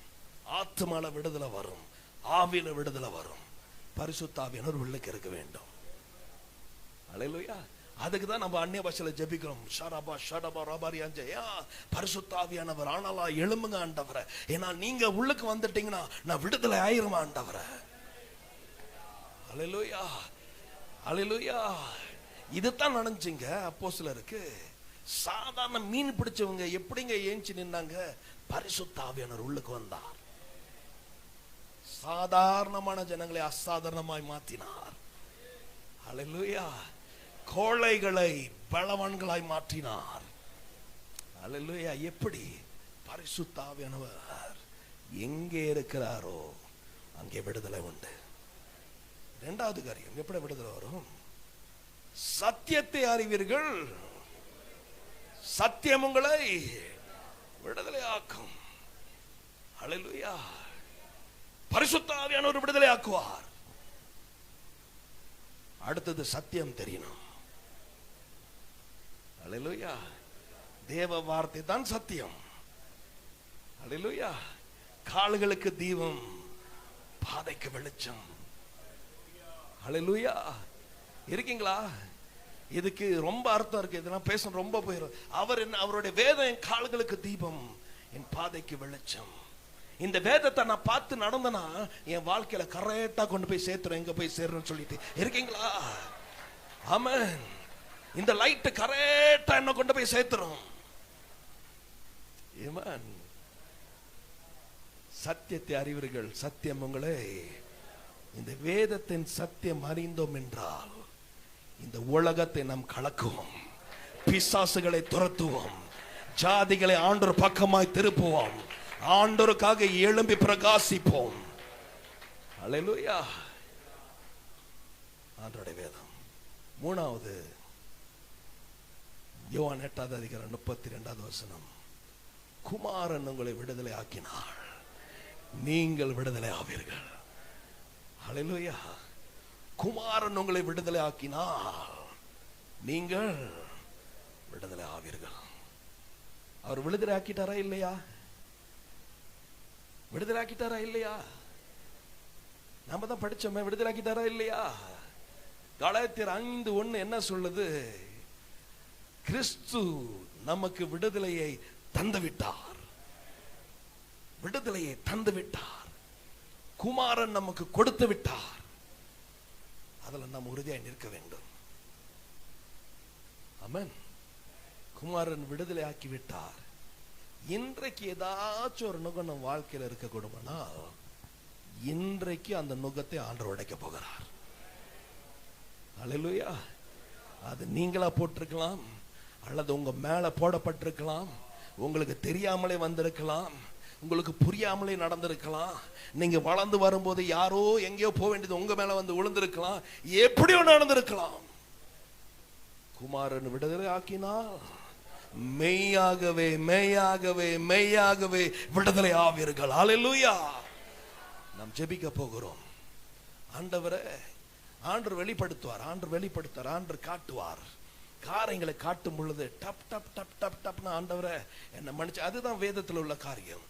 ஆத்மால விடுதலை வரும், ஆவியில விடுதலை வரும். பரிசுத்த ஆவியானவர் உள்ளுக்கு இருக்க வேண்டும். அல்லேலூயா. அதுக்கு தான் நம்ம அந்நிய பாஷையில ஜெபிக்கிறோம். ஷரபா ஷடபா ரபாரியாஞ்சயா, பரிசுத்த ஆவியானவர் ஆனாலா எழும்புங்க ஆண்டவரே, ஏன்னா நீங்க உள்ளுக்கு வந்துட்டீங்கன்னா நான் விடுதலை ஆயிருமா ஆண்டவரே. அல்லேலூயா, அல்லேலூயா. இதுதான் நடந்துச்சுங்க அப்போஸ்தலருக்கு. சாதாரண மீன் பிடிச்சவங்க எப்படிங்க ஏஞ்சி நின்னாங்க? பரிசுத்த ஆவியானவர் உள்ளுக்கு வந்தார், சாதாரணமான ஜனங்களை அசாதாரணமாய் மாற்றினார். அல்லேலூயா. கோழைகளை பலவான்களாய் மாற்றினார். அல்லேலூயா. எப்படி? பரிசுத்த ஆவியானவர் எங்கே இருக்கிறாரோ அங்கே விடுதலை உண்டு. இரண்டாவது காரியம், எப்படி விடுதலை வரும்? சத்தியத்தை அறிவீர்கள், சத்தியம் உங்களை விடுதலை ஆக்கும். அல்லேலூயா. பரிசுத்த ஆவியானவர் விடுதலை ஆக்குவார். அடுத்தது சத்தியம் தெரியணும். அல்லேலூயா. தேவ வார்த்தை தான் சத்தியம். அல்லேலூயா. கால்களுக்கு தீபம், பாதைக்கு வெளிச்சம். அல்லேலூயா. இருக்கீங்களா? இதுக்கு ரொம்ப அர்த்தம் இருக்கு. இதெல்லாம் பேச ரொம்ப போயிடும். அவர் என்ன, அவருடைய வேதம் என் கால்களுக்கு தீபம், என் பாதைக்கு வெளிச்சம். இந்த வேதத்தை நான் பார்த்து நடந்தனா என் வாழ்க்கையில கரெக்டா கொண்டு போய் சேர்த்துறேன், எங்க போய் சேர்றேன்னு சொல்லிட்டு இருக்கீங்களா? ஆமென். இந்த லைட் கரெக்டா என்ன கொண்டு போய் சேர்த்துறோம். ஆமென். சத்தியத்தை அறிவீர்கள், சத்தியம் உங்களை. இந்த வேதத்தின் சத்தியம் அறிந்தோம் என்றால் இந்த உலகத்தை நாம் கலக்குவோம், பிசாசுகளை துரத்துவோம், ஜாதிகளை ஆண்டவர் பக்கமாய் திருப்புவோம், ஆண்டவருக்காக எழும்பி பிரகாசிப்போம். அல்லேலூயா. ஆண்டவருடைய வேதம். மூணாவது, யோவான் 8:32 குமாரன் உங்களை விடுதலை ஆக்கினார், நீங்கள் விடுதலை ஆவீர்கள். அல்லேலூயா. குமாரன் உங்களை விடுதலை ஆக்கினார், நீங்கள் விடுதலை ஆவீர்கள். அவர் விடுதலை ஆக்கிட்டாரா இல்லையா? விடுதலை ஆக்கிட்டாரா இல்லையா? நாம தான் படிச்சோமே, விடுதலை ஆக்கிட்டாரா இல்லையா? கலாத்தியர் 5:1 என்ன சொல்லுது? கிறிஸ்து நமக்கு விடுதலையை தந்து விட்டார், விடுதலையை தந்து விட்டார். குமாரன் நமக்கு கொடுத்து விட்டார். அதுல நாம் உறுதியாய் நிற்க வேண்டும். ஆமென். குமாரன் விடுதலை ஆக்கி விட்டார். இன்றைக்கு ஏதாச்சும் ஒரு நுகம் நம் வாழ்க்கையில் இருக்க கூடுமானா, இன்றைக்கு அந்த நுகத்தை ஆண்டவர் உடைக்க போகிறார். அல்லேலூயா. அது நீங்களா போட்டிருக்கலாம், அல்லது உங்க மேல போடப்பட்டிருக்கலாம், உங்களுக்கு தெரியாமலே வந்திருக்கலாம், உங்களுக்கு புரியாமலே நடந்திருக்கலாம். நீங்க வளர்ந்து வரும்போது யாரோ எங்கேயோ போக வேண்டியது உங்க மேல வந்து விழுந்திருக்கலாம், எப்படியோ நடந்திருக்கலாம். குமாரன் விடுதலை ஆக்கினால் மெய்யாகவே மெய்யாகவே மெய்யாகவே விடுதலை ஆவீர்கள். அல்லேலூயா. நாம் ஜெபிக்க போகிறோம். ஆண்டவரே, ஆண்டவர் வெளிப்படுத்துவார், ஆண்டவர் வெளிப்படுத்துவார், ஆண்டவர் காட்டுவார். காரியங்களை காட்டும் பொழுது டப் டப் டப் டப் டப்னு ஆண்டவரே என்ன மன்னிச்சு. அதுதான் வேதத்தில் உள்ள காரியம்.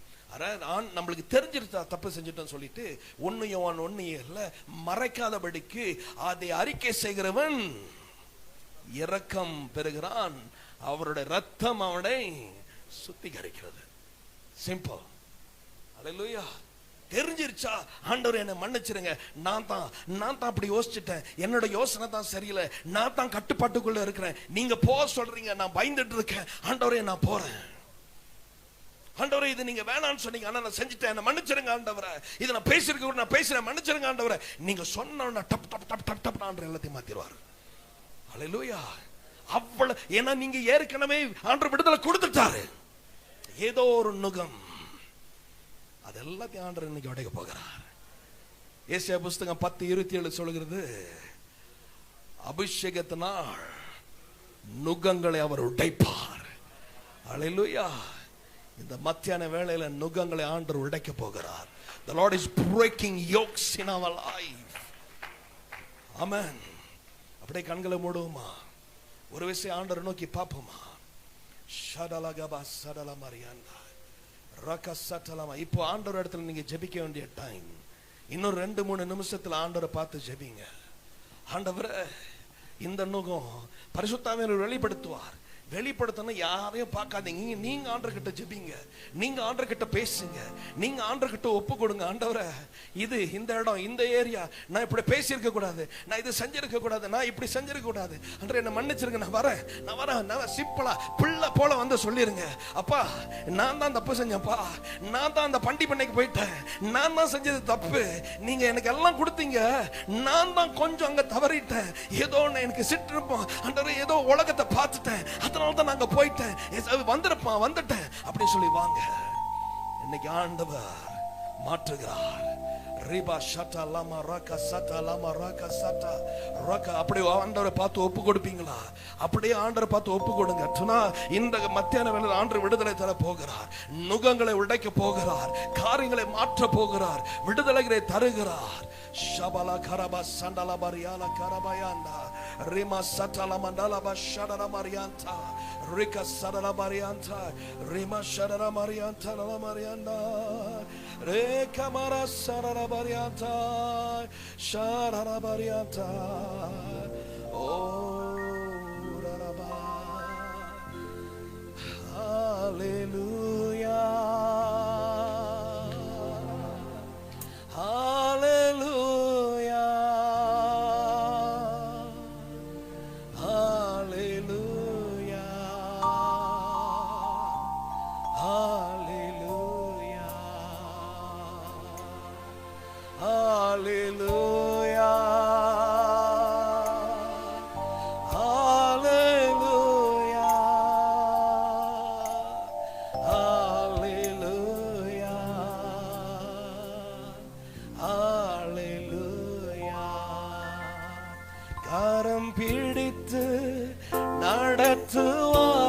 நம்மளுக்கு தெரிஞ்சிருச்சா தப்பு செஞ்சுட்டோம் சொல்லிட்டு 1 யோவான் 1:7 மறைக்காதபடிக்கு அதை அறிக்கை செய்கிறவன் இரக்கம் பெறுகிறான், அவருடைய ரத்தம் அவனை சுத்திகரிக்கிறது. சிம்பிள். அல்லேலூயா. தெரிஞ்சிருச்சா, ஆண்டவர் என்னை மன்னிச்சிருங்க, நான் தான் அப்படி யோசிச்சுட்டேன், என்னோட யோசனை தான் சரியில்லை, நான் தான் கட்டுப்பாட்டுக்குள்ள இருக்கிறேன், நீங்க போக சொல்றீங்க, நான் பயந்துட்டு இருக்கேன், ஆண்டவரே நான் போறேன், ஆண்டவரே இது நீங்க வேணான்னு சொன்னீங்க, ஆனா நான் செஞ்சுட்டேன், என்ன மன்னிச்சிருங்க ஆண்டவரே, இதை நான் பேசிருக்க கூட நான் பேசுறேன், மன்னிச்சிருங்க ஆண்டவரே, நீங்க சொன்ன டப் டப் டப் டப் டப் ஆண்டவர் எல்லாத்தையும் மாத்திடுவார். ஹல்லேலூயா. அவ்வளவு, ஏன்னா நீங்க ஏற்கனவே ஆண்டவர் விடுதலை கொடுத்துட்டாரு. ஏதோ ஒரு நுகம், அது எல்லாத்தையும் ஆண்டவர் இன்னைக்கு உடைக்க போகிறார். ஏசாயா புஸ்தகம் 10:27 சொல்கிறது, அபிஷேகத்தினால் நுகங்களை அவர் உடைப்பார். ஹல்லேலூயா. இந்த மத்தியான வேளையில நுகங்களை ஆண்டவர் உடைக்க போகிறார். The Lord is breaking yokes in our life. Amen. அப்படியே கண்களை மூடுவோமா, ஒரு விஷயம் ஆண்டவர் நோக்கி பார்ப்போமா. ஷடலகபா சடல மரியாண்டா ரக சட்டலமா. இப்போ ஆண்டவர் இடத்துல நீங்க ஜெபிக்க வேண்டிய டைம். இன்னும் 2-3 நிமிஷத்துல ஆண்டவரை பார்த்து ஜெபிங்க. ஆண்டவரே, இந்த நுகம் பரிசுத்த ஆவியானவர் வெளிப்படுத்துவார். வெளிப்படுத்தணும், யாரையும் பார்க்காதீங்க, நீங்க ஆண்டவர் கிட்ட ஜெபிங்க, நீங்க ஆண்டவர் கிட்ட பேசுங்க, நீங்க ஆண்டவர் கிட்ட ஒப்பு கொடுங்க. ஆண்டவரே, இது இந்த இடம், இந்த ஏரியா, நான் இப்படி பேசியிருக்க கூடாது, நான் இது செஞ்சிருக்க கூடாது, நான் இப்படி செஞ்சிருக்க கூடாது, ஆண்டவரே என்ன மன்னிச்சிருங்க, நான் வரேன் சிம்பிளா பிள்ளை போல வந்து சொல்லிருங்க, அப்பா நான் தான் தப்பு செஞ்சேன்ப்பா, நான் தான் அந்த பண்டி பண்ணைக்கு போயிட்டேன், நான் தான் செஞ்சது தப்பு, நீங்க எனக்கு எல்லாம் கொடுத்தீங்க, நான் தான் கொஞ்சம் அங்க தவறிட்டேன், ஏதோ எனக்கு சிற்றிருப்போம் ஆண்டவரே, ஏதோ உலகத்தை பார்த்துட்டேன், அதனால தான் நாங்க போயிட்டேன், வந்துட்டேன் அப்படி சொல்லி வாங்க. இன்னைக்கு ஆண்டவர் மாற்றுகிறார். ரிபா ஷட்டா லாமா ரக சட்டா லாமா ரக சட்டா ரக. அப்படியே ஆண்டவரை பார்த்து ஒப்பு கொடுப்பீங்களா? அப்படியே ஆண்டவரை பார்த்து ஒப்பு கொடுங்க. இந்த மத்தியான வேளையில் ஆண்டவர் விடுதலை தர போகிறார், நுகங்களை உடைக்க போகிறார், காரியங்களை மாற்ற போகிறார், விடுதலைகளை தருகிறார். ஷபலா கரபா சண்டலா பரியாலா கரபயாண்டா ரிமா சட்டலா மண்டலா பஷடலா மரியாண்டா ரிகா சடலா மரியாண்டா ரிமா ஷடலா மரியாண்டா லா மரியாண்டா ரே கமரா சடலா மரியாண்டா ஷடலா மரியாண்டா ஓ ரபா. ஹalleluya. கரம் பிடித்து நடத்துவார்,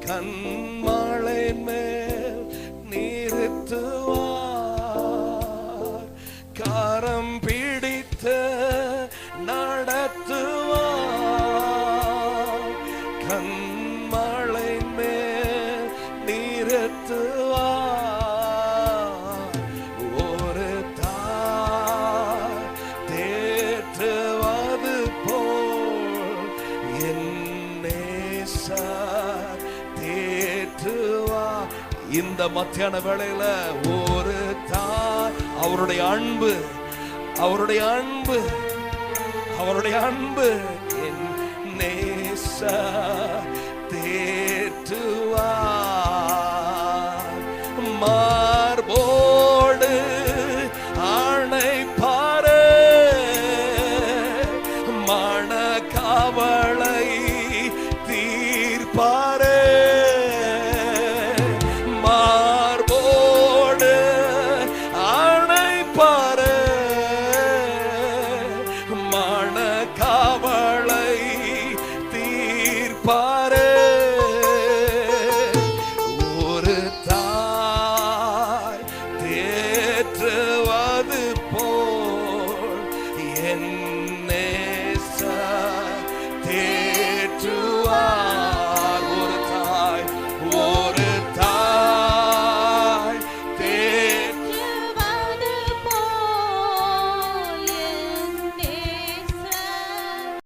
கண்மலை மேல் நிறுத்துவார். கரம் பிடித்து நடத்துவார், கண்மலை மேல் நிறுத்துவார். இந்த மத்தியான வேளையில ஒரு தாய் அவருடைய அன்பு என் நேச தேற்றுவார். மார்போடு அணைப்பாரே, மன கவலை தீர்ப்பார்.